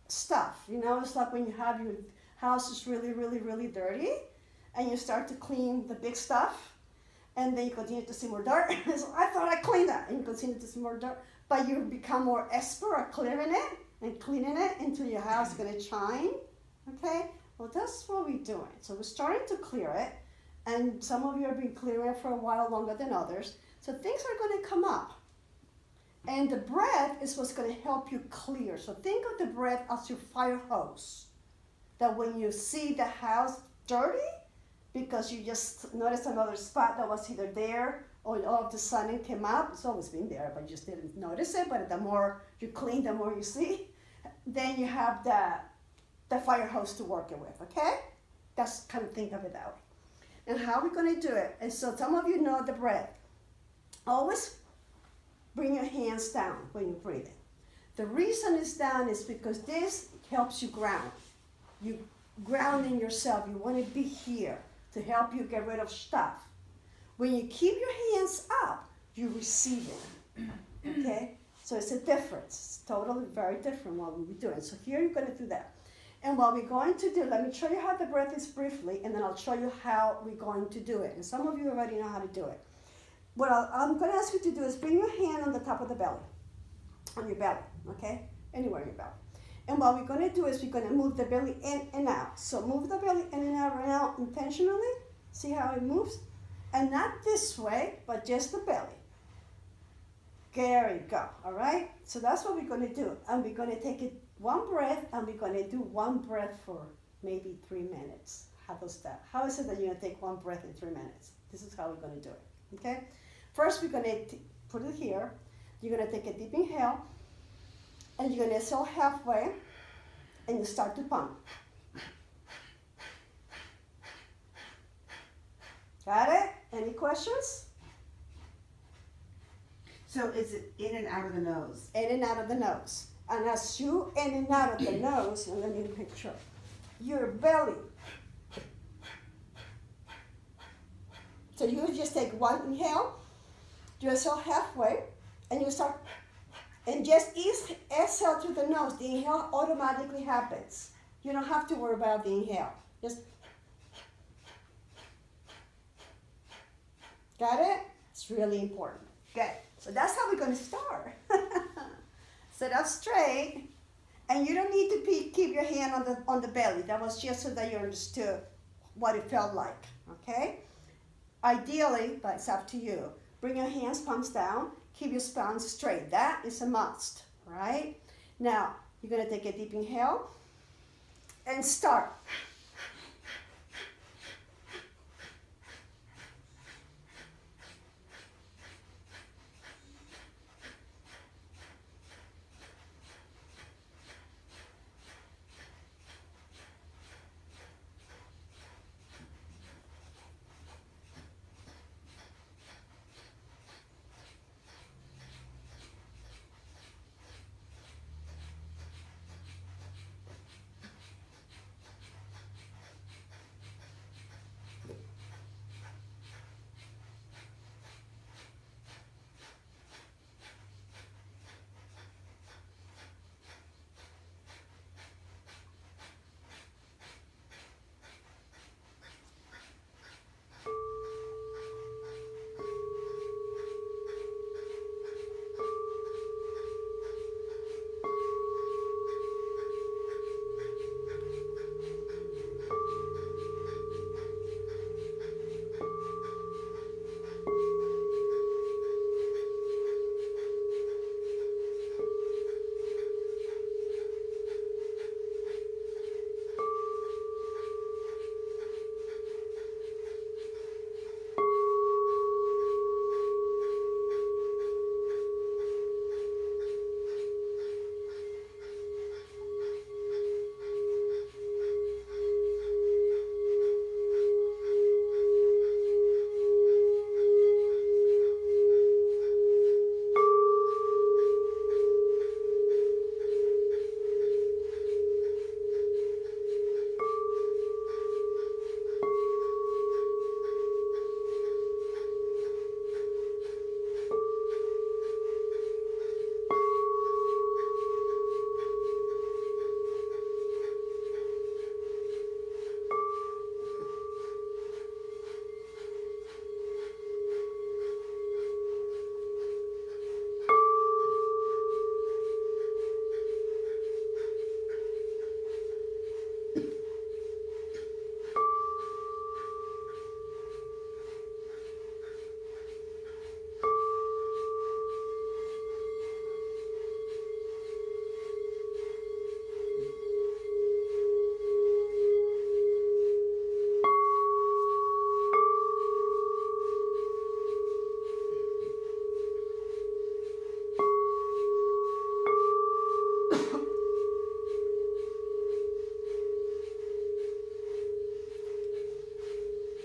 stuff. You know, it's like when you have your house is really, really, really dirty, and you start to clean the big stuff, and then you continue to see more dirt. So I thought I cleaned that, and you continue to see more dirt. But you become more expert at clearing it and cleaning it until your house is going to shine. Okay? Well, that's what we're doing. So we're starting to clear it. And some of you have been clearing it for a while longer than others. So things are going to come up. And the breath is what's going to help you clear. So think of the breath as your fire hose. That when you see the house dirty, because you just noticed another spot that was either there or all of the sudden came up. It's always been there, but you just didn't notice it. But the more you clean, the more you see. Then you have the fire hose to work it with, okay? That's kind of think of it that way. And how we're going to do it. And so some of you know the breath. Always bring your hands down when you're breathing. The reason it's down is because this helps you ground. You grounding yourself. You want to be here to help you get rid of stuff. When you keep your hands up, you receive it. Okay? So it's a difference. It's totally very different what we'll be doing. So here you're going to do that. And what we're going to do, let me show you how the breath is briefly, and then I'll show you how we're going to do it. And some of you already know how to do it. What I'm going to ask you to do is bring your hand on the top of the belly, on your belly, okay? Anywhere in your belly. And what we're going to do is we're going to move the belly in and out. So move the belly in and out right now intentionally. See how it moves? And not this way, but just the belly. There you go, all right? So that's what we're going to do. And we're going to take it one breath, and we're going to do one breath for maybe 3 minutes. How does that? How is it that you're going to take one breath in 3 minutes? This is how we're going to do it, okay? First, we're going to put it here. You're going to take a deep inhale, and you're going to exhale halfway, and you start to pump. Got it? Any questions? So is it in and out of the nose? In and out of the nose. And as you in and out of the nose, and let me make sure, your belly. So you just take one inhale, you exhale halfway, and you start, and just exhale through the nose. The inhale automatically happens. You don't have to worry about the inhale. Just, got it? It's really important. Good. So that's how we're going to start. Sit up straight, and you don't need to keep your hand on the belly. That was just so that you understood what it felt like, okay? Ideally, but it's up to you. Bring your hands, palms down, keep your spine straight. That is a must, right? Now, you're going to take a deep inhale and start.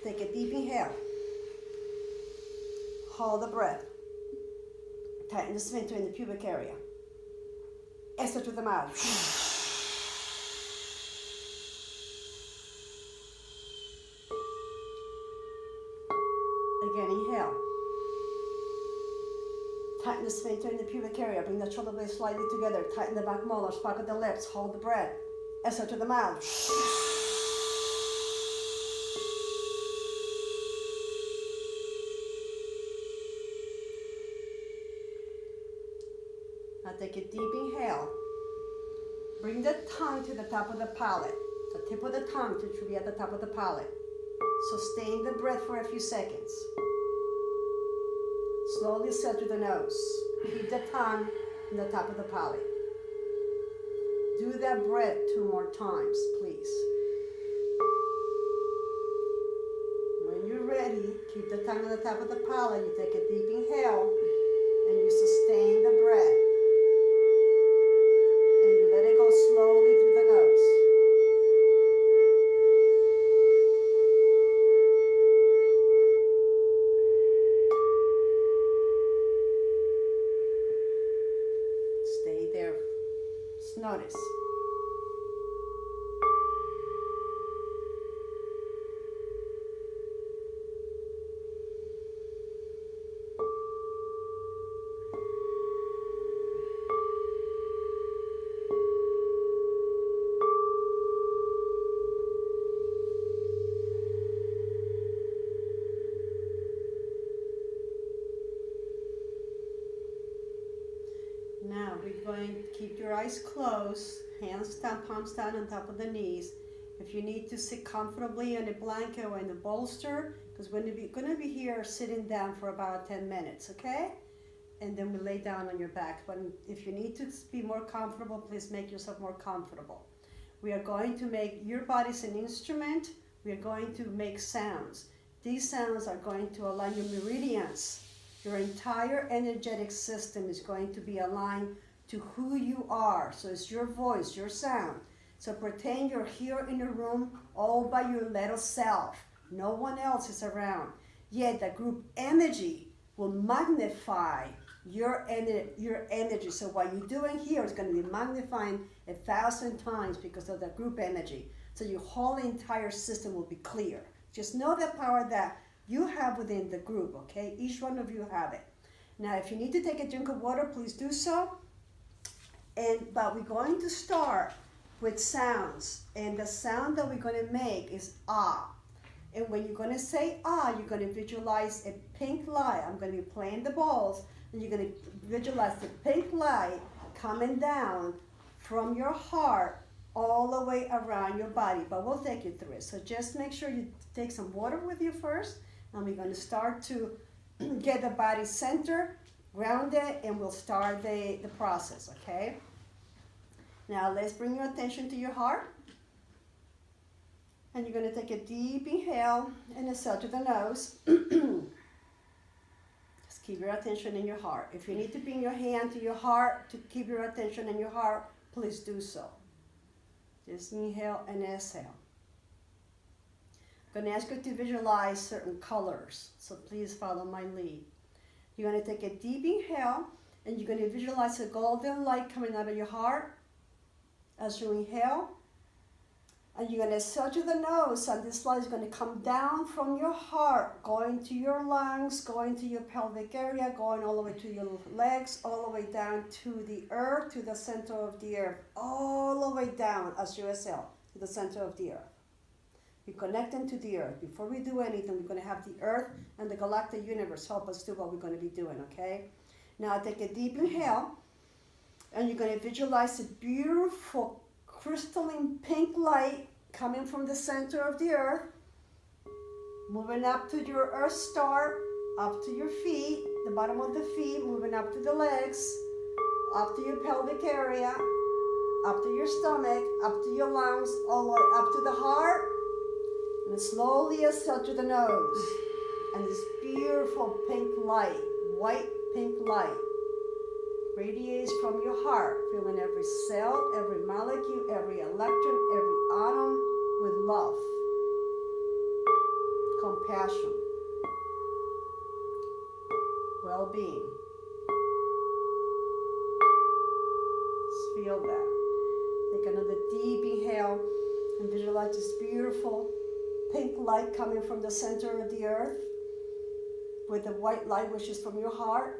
Take a deep inhale. Hold the breath. Tighten the sphincter in the pubic area. Exhale through the mouth. Again, inhale. Tighten the sphincter in the pubic area. Bring the shoulder blades slightly together. Tighten the back molars. Pocket the lips. Hold the breath. Exhale to the mouth. Now take a deep inhale. Bring the tongue to the top of the palate. The tip of the tongue should be at the top of the palate. Sustain the breath for a few seconds. Slowly exhale through the nose. Keep the tongue in the top of the palate. Do that breath 2 more times, please. When you're ready, keep the tongue on the top of the palate. You take a deep inhale and you sustain the breath. And you let it go slowly through the nose. Stay there. Just notice. Now we're going to keep your eyes closed, hands down, palms down on top of the knees. If you need to sit comfortably on a blanket or in the bolster, because we're going to be here sitting down for about 10 minutes, okay? And then we lay down on your back. But if you need to be more comfortable, please make yourself more comfortable. We are going to make your body's an instrument. We are going to make sounds. These sounds are going to align your meridians. Your entire energetic system is going to be aligned to who you are. So it's your voice, your sound. So pretend you're here in a room all by your little self. No one else is around. Yet the group energy will magnify your energy. So what you're doing here is going to be magnifying 1,000 times because of the group energy. So your whole entire system will be clear. Just know the power that you have within the group, okay? Each one of you have it. Now, if you need to take a drink of water, please do so. But we're going to start with sounds. And the sound that we're going to make is ah. And when you're going to say ah, you're going to visualize a pink light. I'm going to be playing the balls. And you're going to visualize the pink light coming down from your heart all the way around your body. But we'll take you through it. So just make sure you take some water with you first. And we're going to start to get the body centered, grounded, and we'll start the process, okay? Now let's bring your attention to your heart. And you're going to take a deep inhale and exhale to the nose. Just keep your attention in your heart. If you need to bring your hand to your heart to keep your attention in your heart, please do so. Just inhale and exhale. I'm going to ask you to visualize certain colors, so please follow my lead. You're going to take a deep inhale, and you're going to visualize a golden light coming out of your heart as you inhale. And you're going to exhale to the nose, and this light is going to come down from your heart, going to your lungs, going to your pelvic area, going all the way to your legs, all the way down to the earth, to the center of the earth, all the way down as you exhale to the center of the earth. You're connecting to the earth. Before we do anything, we're going to have the earth and the galactic universe help us do what we're going to be doing, okay? Now take a deep inhale, and you're going to visualize a beautiful crystalline pink light coming from the center of the earth, moving up to your earth star, up to your feet, the bottom of the feet, moving up to the legs, up to your pelvic area, up to your stomach, up to your lungs, all the way up to the heart. And slowly exhale to the nose. And this beautiful pink light, white pink light, radiates from your heart, filling every cell, every molecule, every electron, every atom with love. compassion, well-being. Just feel that. Take another deep inhale and visualize this beautiful pink light coming from the center of the earth with the white light, which is from your heart.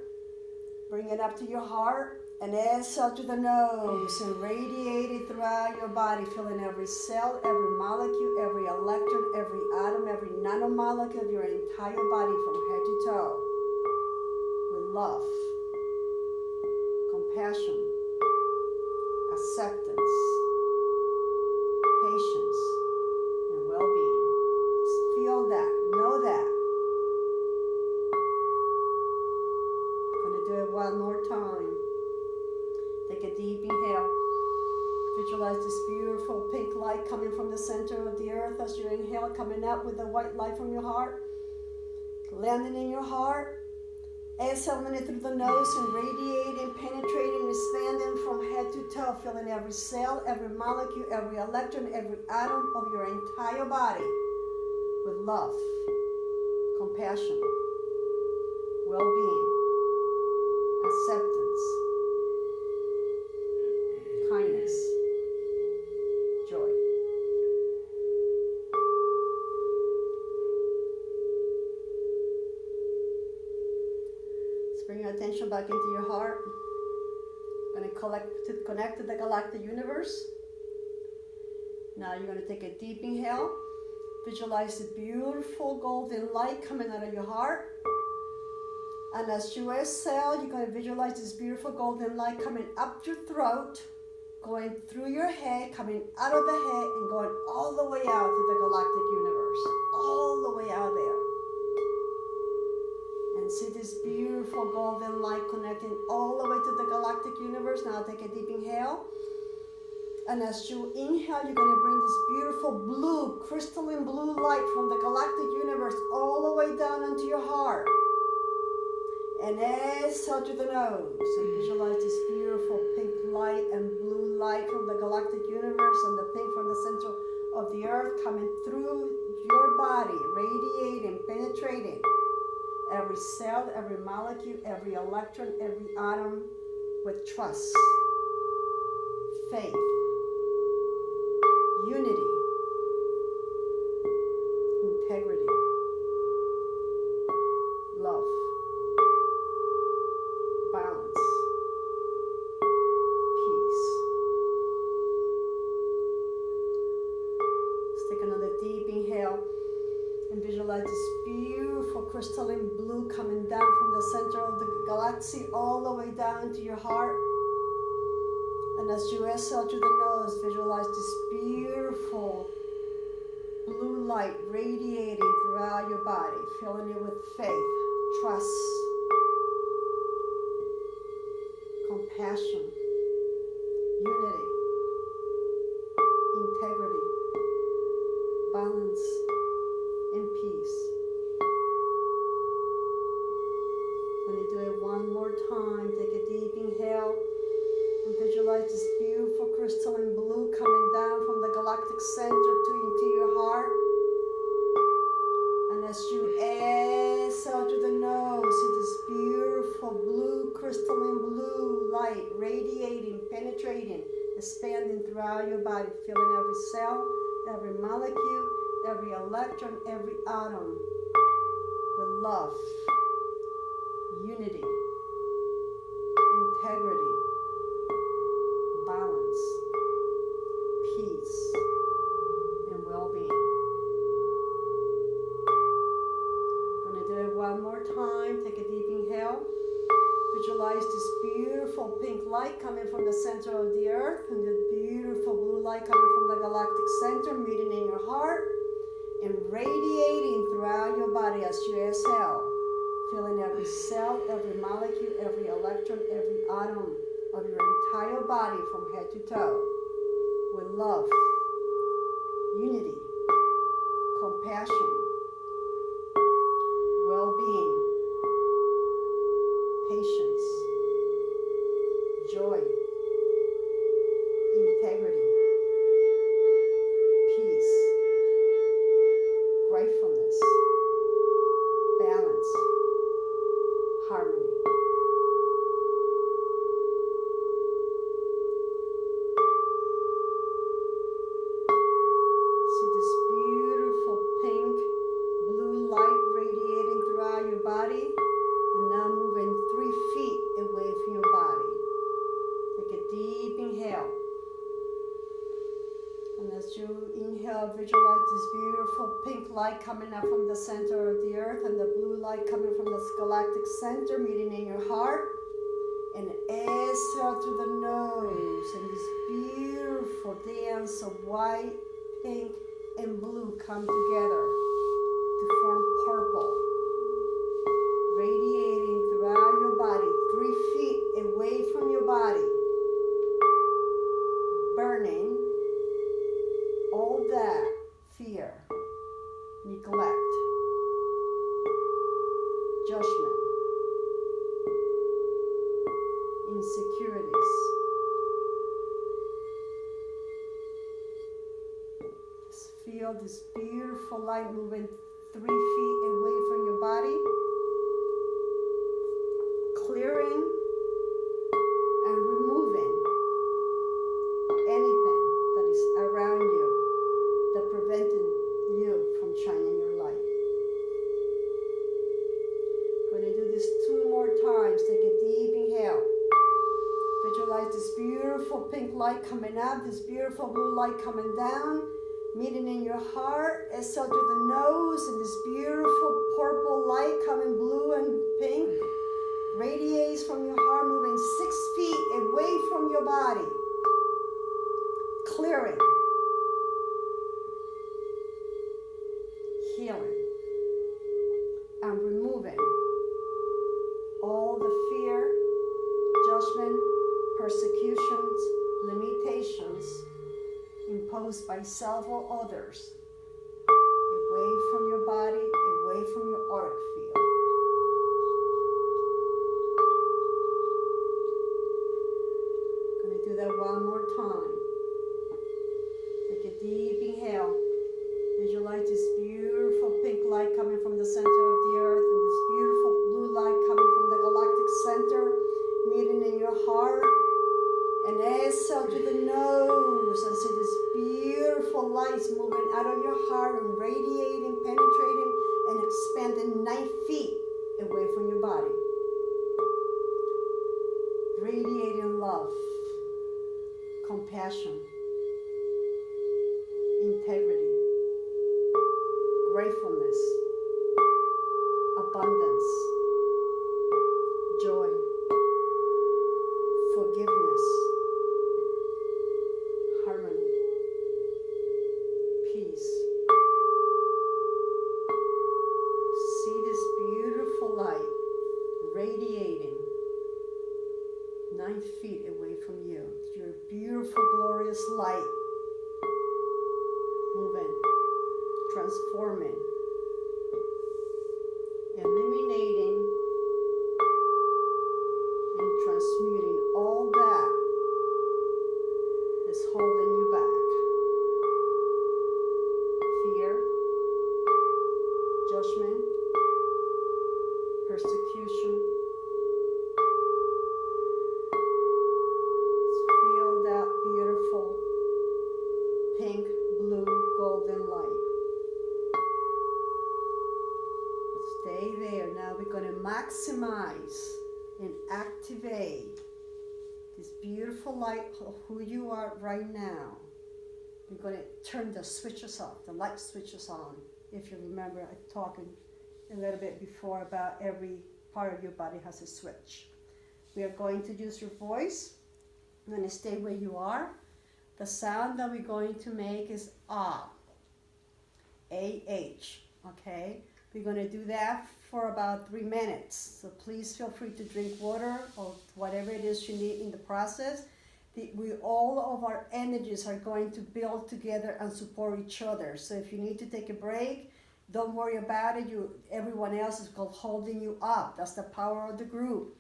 Bring it up to your heart and exhale to the nose and radiate it throughout your body, filling every cell, every molecule, every electron, every atom, every nanomolecule of your entire body from head to toe with love, compassion, acceptance, patience, and well-being. Just feel that, know that. Gonna do it one more time. Take a deep inhale. Visualize this beautiful pink light coming from the center of the earth as you inhale, coming up with the white light from your heart, landing in your heart. Exhaling it through the nose and radiating, penetrating, expanding from head to toe, filling every cell, every molecule, every electron, every atom of your entire body with love, compassion, well-being, acceptance, kindness, joy. Bring your attention back into your heart. Going to connect to the galactic universe. Now you're going to take a deep inhale. Visualize the beautiful golden light coming out of your heart. And as you exhale, you're going to visualize this beautiful golden light coming up your throat, going through your head, coming out of the head, and going all the way out to the galactic universe. All the way out there. And see this beautiful golden light connecting all the way to the galactic universe. Now take a deep inhale. And as you inhale, you're going to bring this beautiful blue, crystalline blue light from the galactic universe all the way down into your heart. And exhale to the nose. And visualize this beautiful pink light and blue light from the galactic universe and the pink from the center of the earth coming through your body, radiating, penetrating every cell, every molecule, every electron, every atom with trust, faith, unity, integrity, love, balance, peace. Let's take another deep inhale and visualize this beautiful crystalline blue coming down from the center of the galaxy all the way down to your heart. And as you exhale through the nose, visualize this beautiful blue light radiating throughout your body, filling it with faith, trust, compassion, unity, integrity, balance, and peace. When you do it one more time, take a deep inhale and visualize this beautiful crystalline blue coming down from the galactic center into your heart. And as you exhale through the nose, see this beautiful blue, crystalline blue light radiating, penetrating, expanding throughout your body, filling every cell, every molecule, every electron, every atom with love, unity, integrity, balance, peace, and well-being. Gonna do it one more time. Take a deep inhale. Visualize this beautiful pink light coming from the center of the earth and the beautiful blue light coming from the galactic center, meeting in your heart and radiating throughout your body as you exhale, filling every cell, every molecule, every electron, every atom of your entire body from head to toe with love, unity, compassion, well-being, patience, joy, integrity, peace, gratefulness, harmony. See this beautiful pink, blue light radiating throughout your body, and now moving 3 feet away from your body. Take a deep inhale. And as you inhale, visualize this beautiful pink light coming up from the center of the earth and the blue light coming from the galactic center, meeting in your heart. And exhale through the nose. And this beautiful dance of white, pink, and blue come together to form purple, radiating throughout your body, 3 feet away from your body, burning all that fear, neglect, judgment, insecurities. Just feel this beautiful light moving 3 feet away from your body, clearing and removing anything that is around you that preventing you from shining your light. Going to do this 2 more times. Take a deep inhale. Visualize this beautiful pink light coming up, this beautiful blue light coming down, meeting in your heart. Exhale through the nose, and this beautiful purple light coming blue and pink radiates from your heart, moving 6 feet away from your body, clearing, healing, and removing all the fear, judgment, persecutions, limitations imposed by self or others, away from your body, away from your auric field. Going to do that 1 more time. Take a deep inhale. Visualize this beautiful pink light coming from the center of the earth, and this beautiful blue light coming from the galactic center, meeting in your heart. And exhale through the nose, and see this beautiful lights moving out of your heart and radiating, penetrating, and expanding 9 feet away from your body. Radiating love, compassion, integrity, gratefulness, abundance, joy, forgiveness, harmony, peace. See this beautiful light radiating 9 feet away from you. Your beautiful, glorious light moving, transforming, eliminating, and transmuting all that is holding you back. Fear, judgment, persecution. Feel that beautiful pink, blue, golden light. Stay there. Now we're going to maximize and activate this beautiful light of who you are right now. We're going to turn the switches off, the light switches on. If you remember, I talked a little bit before about every part of your body has a switch. We are going to use your voice. I'm going to stay where you are. The sound that we're going to make is ah, A-H, okay? We're going to do that for about 3 minutes. So please feel free to drink water or whatever it is you need in the process. All of our energies are going to build together and support each other. So if you need to take a break, don't worry about it. Everyone else is holding you up. That's the power of the group.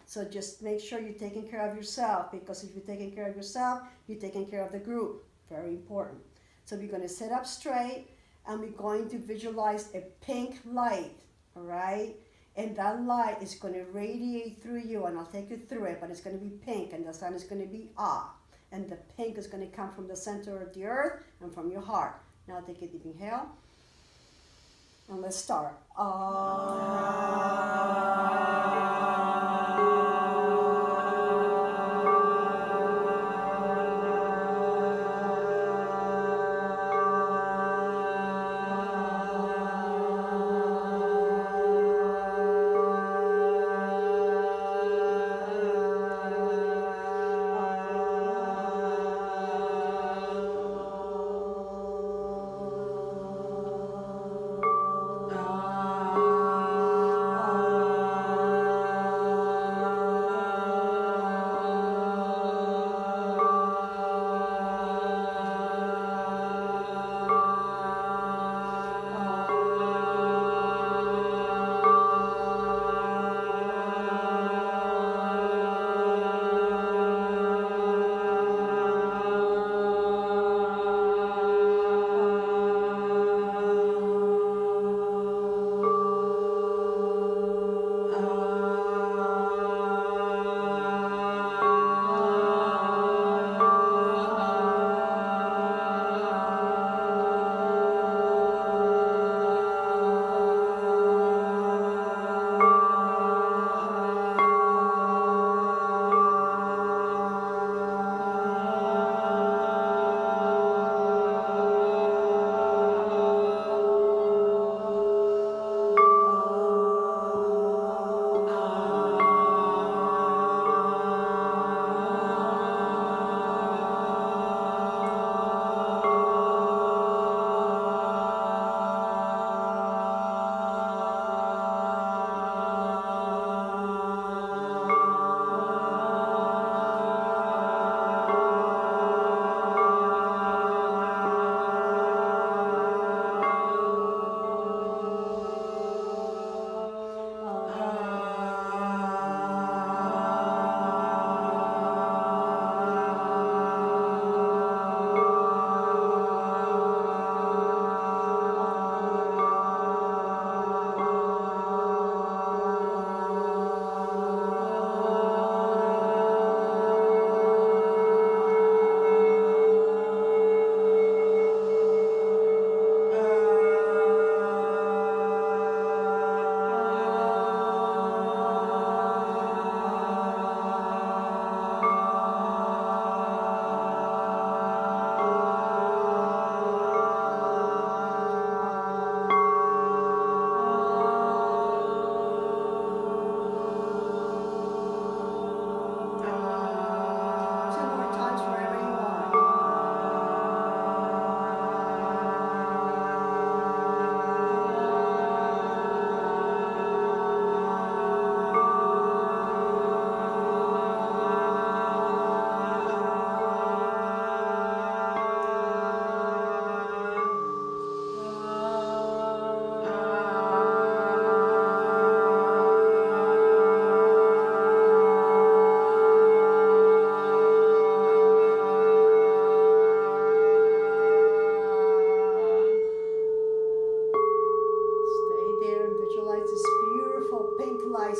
So just make sure you're taking care of yourself, because if you're taking care of yourself, you're taking care of the group. Very important. So we're going to sit up straight, and we're going to visualize a pink light, all right? And that light is going to radiate through you, and I'll take you through it, but it's going to be pink, and the sun is going to be ah. And the pink is going to come from the center of the earth and from your heart. Now take a deep inhale. And let's start.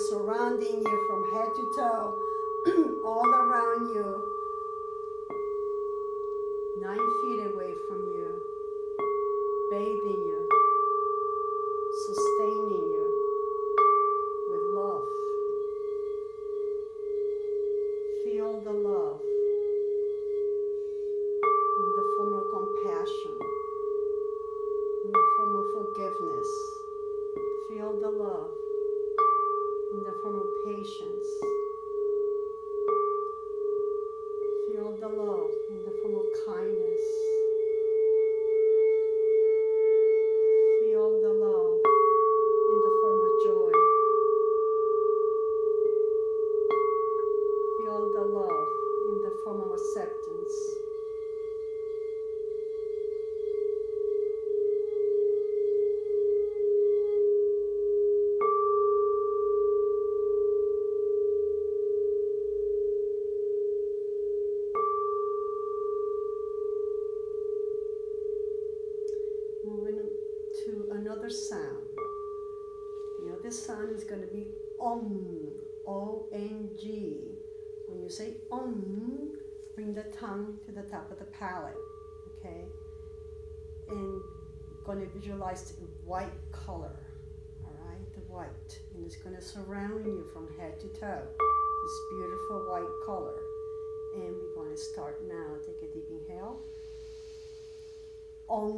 Surrounding you from head to toe, all around you, 9 feet away from you, bathing you, sustaining you with love. Feel the love in the form of compassion, in the form of forgiveness. Feel the love in the form of patience. Feel the love in the form of kindness. Feel the love in the form of joy. Feel the love in the form of acceptance. Moving to another sound. You know, this sound is going to be Om, O-N-G. When you say Om, bring the tongue to the top of the palate, okay? And going to visualize the white color, all right? The white. And it's going to surround you from head to toe. This beautiful white color. And we're going to start now. Take a deep inhale. Om.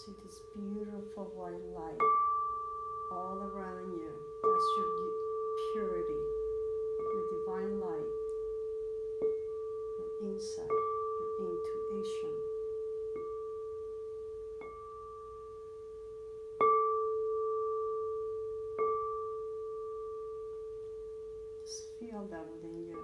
See this beautiful white light all around you. That's your purity, your divine light, your insight, your intuition. Just feel that within you.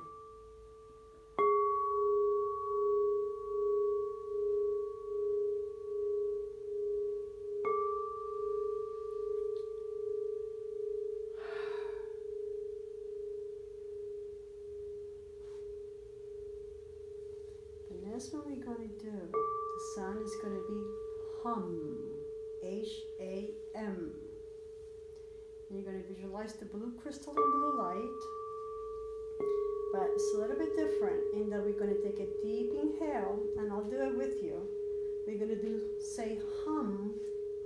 That's what we're going to do. The sound is going to be hum, H-A-M. And you're going to visualize the blue crystalline blue light but it's a little bit different in that we're going to take a deep inhale, and I'll do it with you. We're going to do, say, hum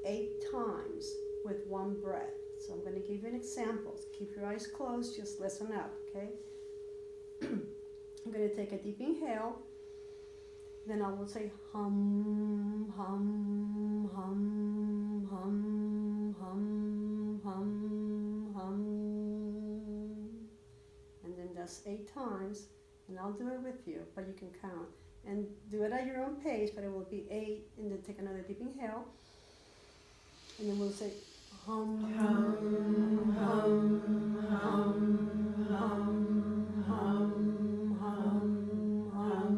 8 times with one breath. So I'm going to give you an example. Keep your eyes closed, just listen up, okay? I'm going to take a deep inhale, then I will say hum, hum, hum, hum, hum, hum, hum. And then that's 8 times, and I'll do it with you, but you can count. And do it at your own pace, but it will be 8, and then take another deep inhale. And then we'll say hum, hum, hum, hum, hum, hum, hum, hum, hum,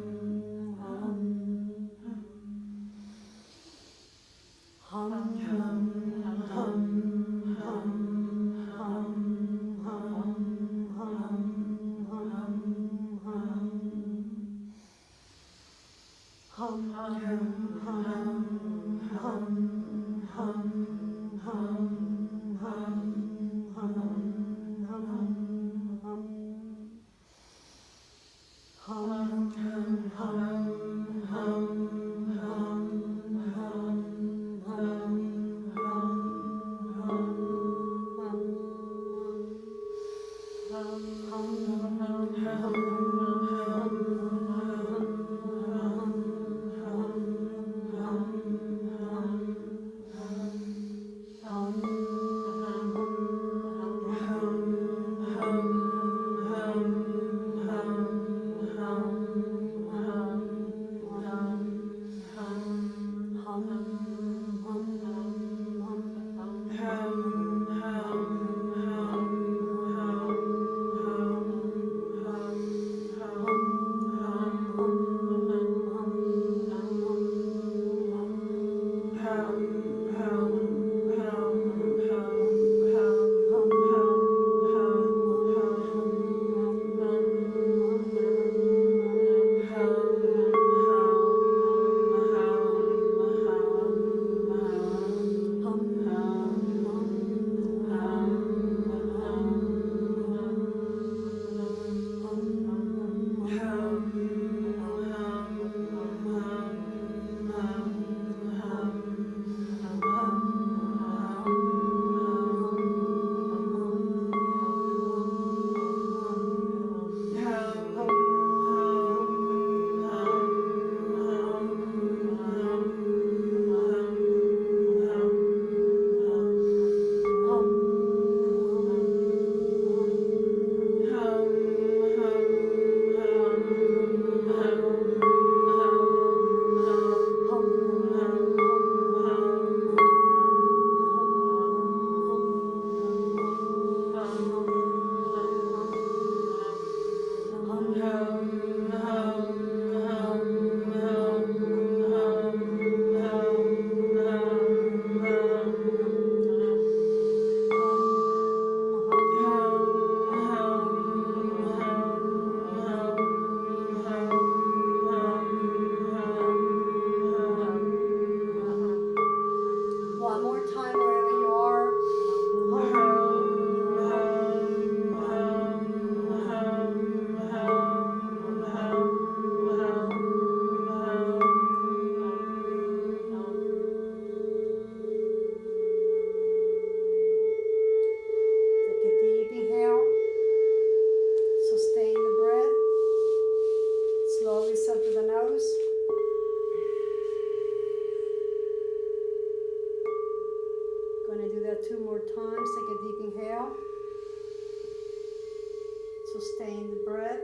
Sustain the breath.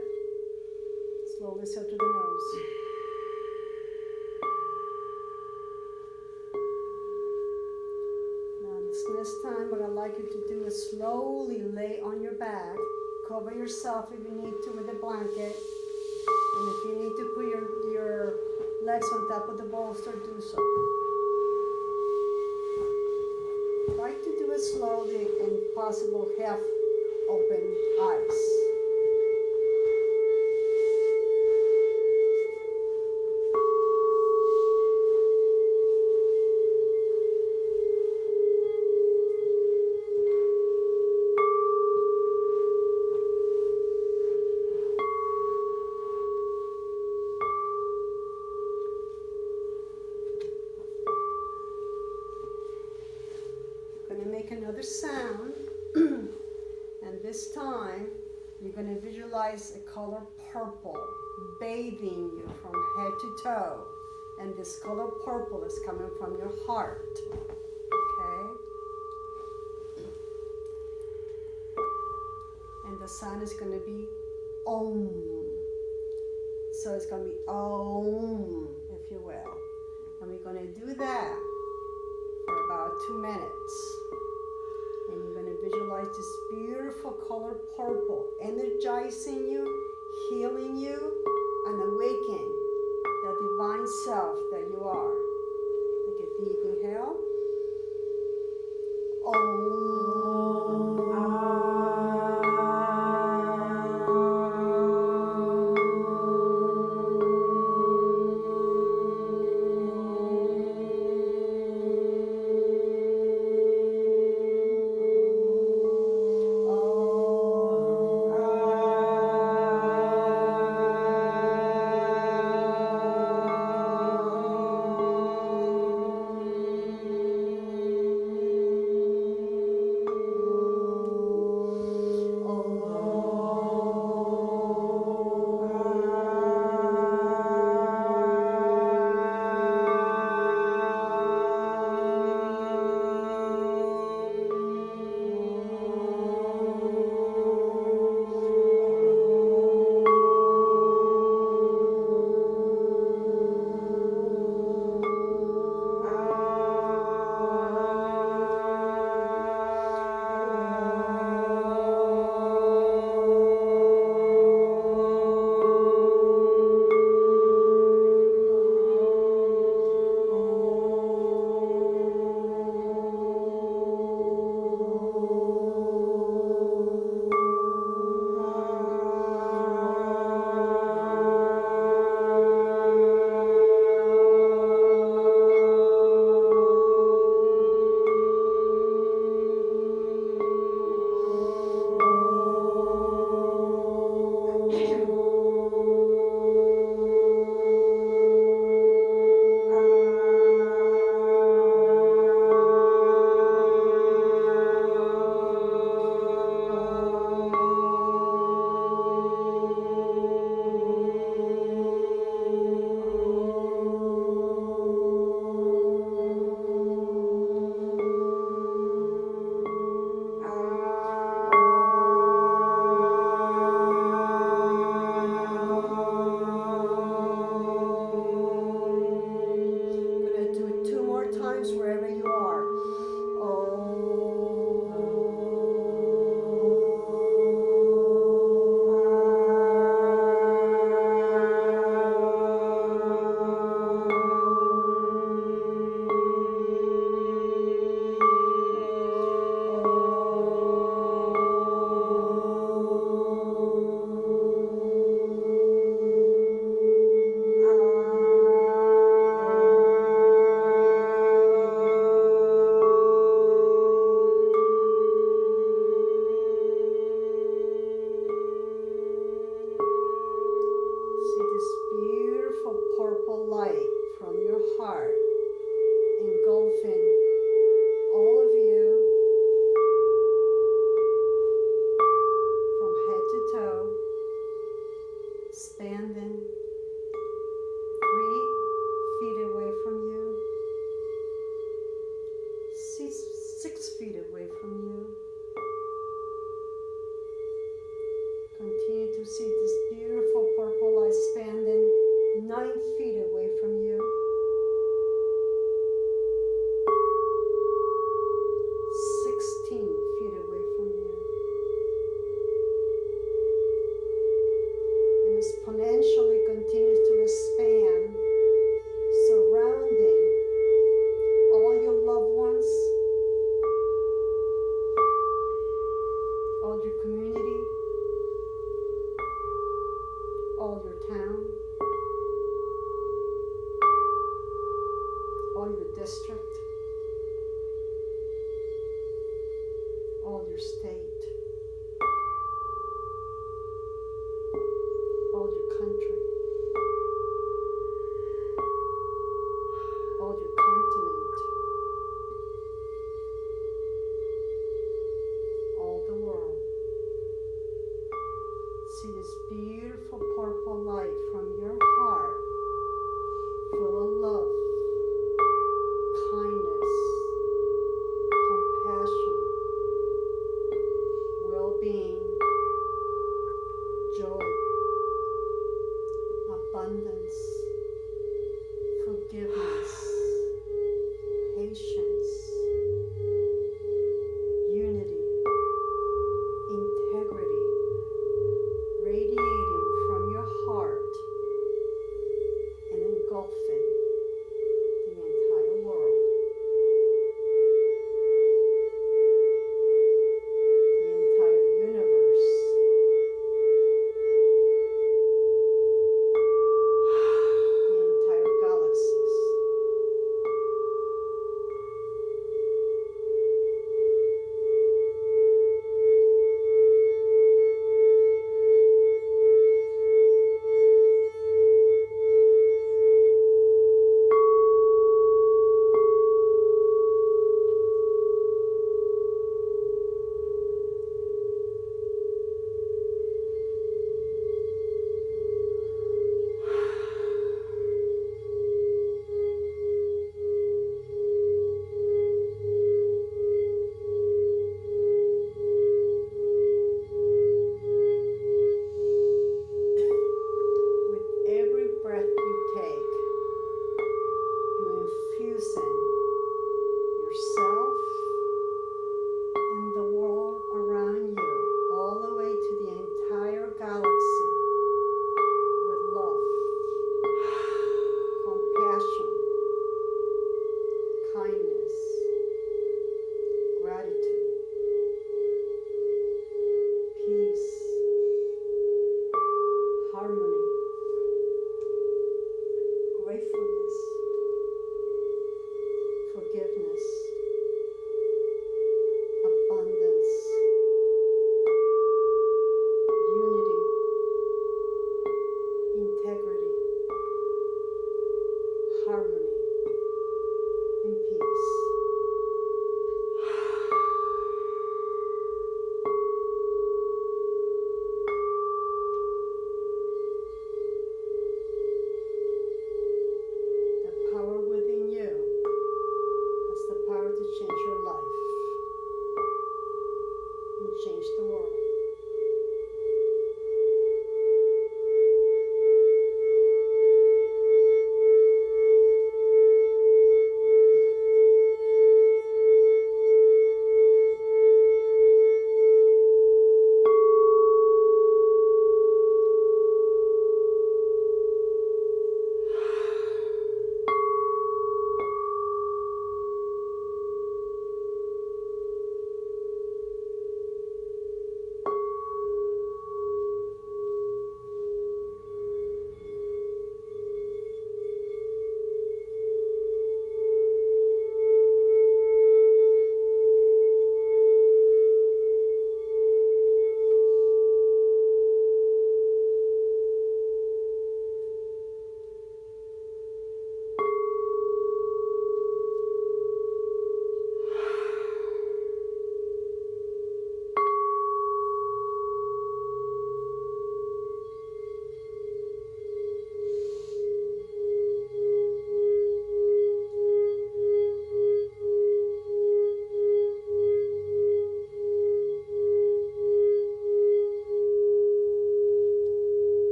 Slowly out through the nose. Now this time, what I'd like you to do is slowly lay on your back. Cover yourself if you need to with a blanket. And if you need to put your legs on top of the bolster, do so. Try to do it slowly and possible half open eyes. You're going to visualize a color purple bathing you from head to toe. And this color purple is coming from your heart. Okay? And the sound is going to be Om. So it's going to be Om, if you will. And we're going to do that for about 2 minutes. And you're going to visualize this beautiful color purple, energizing you, healing you, and awakening the divine self that you are. Take a deep inhale. see this beautiful purple light from your heart, full of love, kindness, compassion, well-being, joy, abundance, forgiveness, patience, unity, integrity, radiating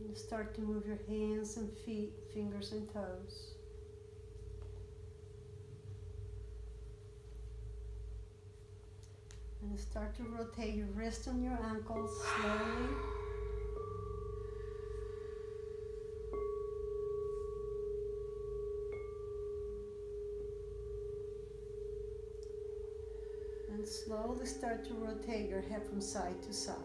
And start to move your hands and feet, fingers and toes. And start to rotate your wrist and your ankles slowly. And slowly start to rotate your head from side to side.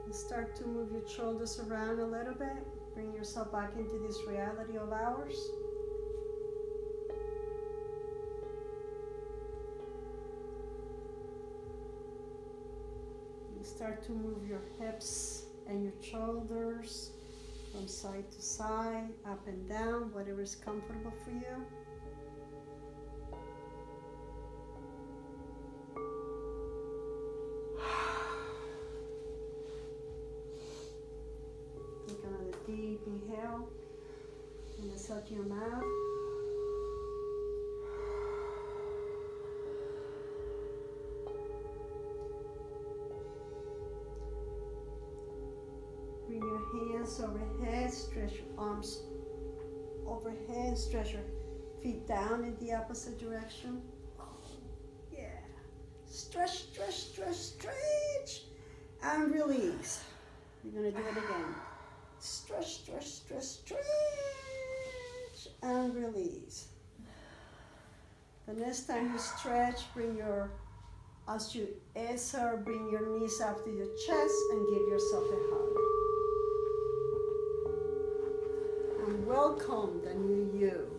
And start to move your shoulders around a little bit. Bring yourself back into this reality of ours. Start to move your hips and your shoulders from side to side, up and down, whatever is comfortable for you. Take another deep inhale and exhale to your mouth. Bring your hands overhead, stretch your arms overhead, stretch your feet down in the opposite direction. Oh, yeah. Stretch, stretch, stretch, stretch, and release. You're gonna do it again. Stretch, stretch, stretch, stretch, and release. The next time you stretch, as you exhale, bring your knees up to your chest and give yourself a hug. And welcome the new you.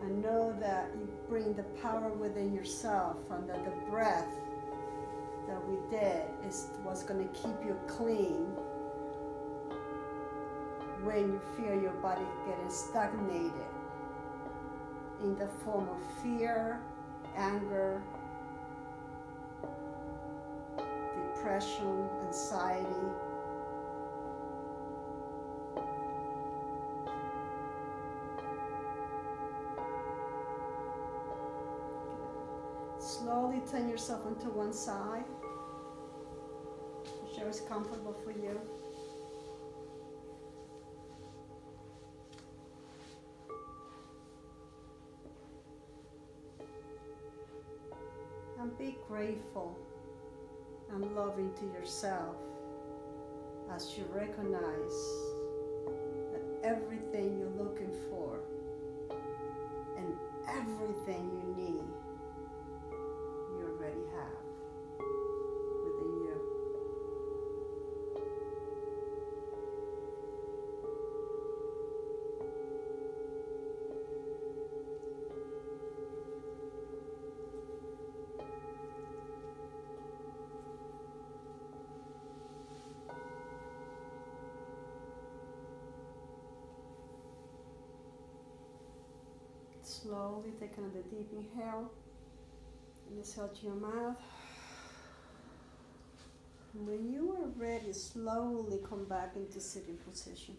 And know that you bring the power within yourself, and that the breath that we did is what's going to keep you clean when you feel your body getting stagnated in the form of fear, anger, depression, anxiety. Slowly turn yourself onto one side, whichever is comfortable for you. And be grateful and loving to yourself as you recognize that everything you're looking for and everything you need, you already have within you. Slowly take another deep inhale and exhale to your mouth. And when you are ready, slowly come back into sitting position.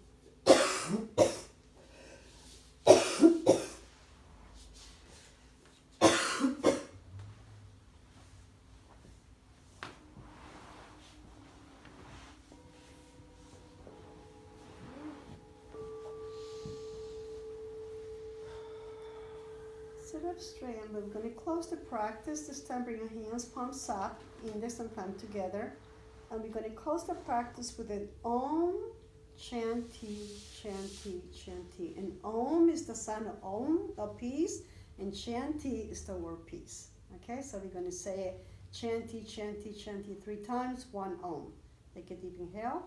Sit up straight, and we're going to close the practice. This time bring your hands, palms up, index and thumb together. And we're going to close the practice with an Om, chanti, chanti, chanti. And Om is the sound of Om, of peace, and chanti is the word peace. Okay, so we're going to say chanti, chanti, chanti 3 times, 1 Om. Take a deep inhale.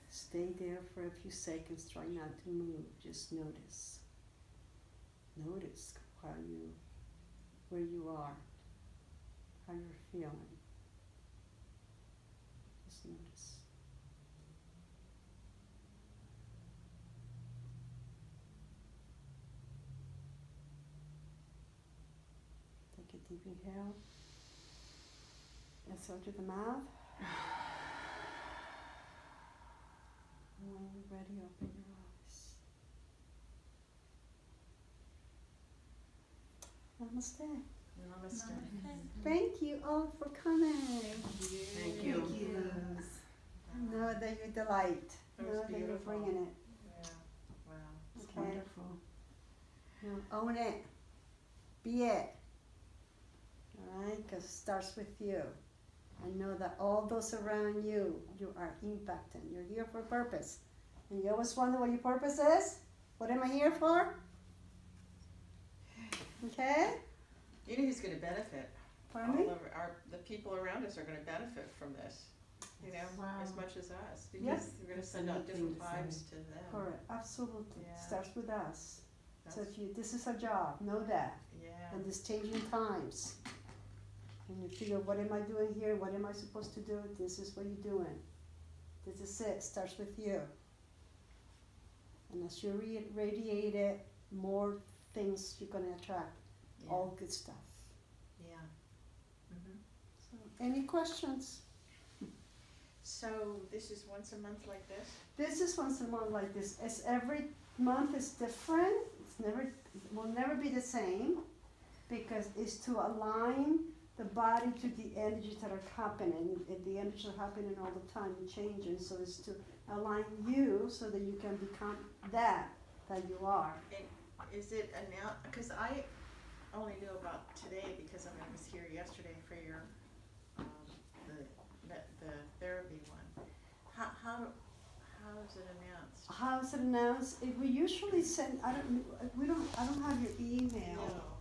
Stay there for a few seconds. Try not to move. Just notice. Notice where you are, how you're feeling. Just notice. Take a deep inhale. Exhale to the mouth. And when you're ready, open your eyes. Namaste. Namaste. Thank you all for coming. Thank you. Thank you. Know that you delight. That was Know that you're beautiful. bringing it. Yeah. Wow. It's Okay. wonderful. Own it. Be it. Alright? Because it starts with you. And know that all those around you, you are impacting. You're here for a purpose. And you always wonder what your purpose is? What am I here for? Okay? You know who's going to benefit? Pardon me? All of the people around us are going to benefit from this. You know, Wow. as much as us, because Yes. we're going to That's send a out neat different thing to say. vibes to them. Correct. Absolutely. Yeah. Starts with us. So That's- if you, this is a job, know that. yeah. And these changing times. And you figure, what am I doing here? What am I supposed to do? This is what you're doing. This is it. Starts with you. And as you radiate it, more things you're going to attract. Yeah. All good stuff. Yeah. Mm-hmm. So, any questions? So this is once a month like this? This is once a month like this. It's every month is different. It will never be the same, because it's to align the body to the energies that are happening. And the energies are happening all the time and changing. So it's to align you so that you can become that you are. Is it announced? Because I only knew about today because I was here yesterday for your the therapy one. How is it announced? How is it announced? We usually send. I don't have your email. No.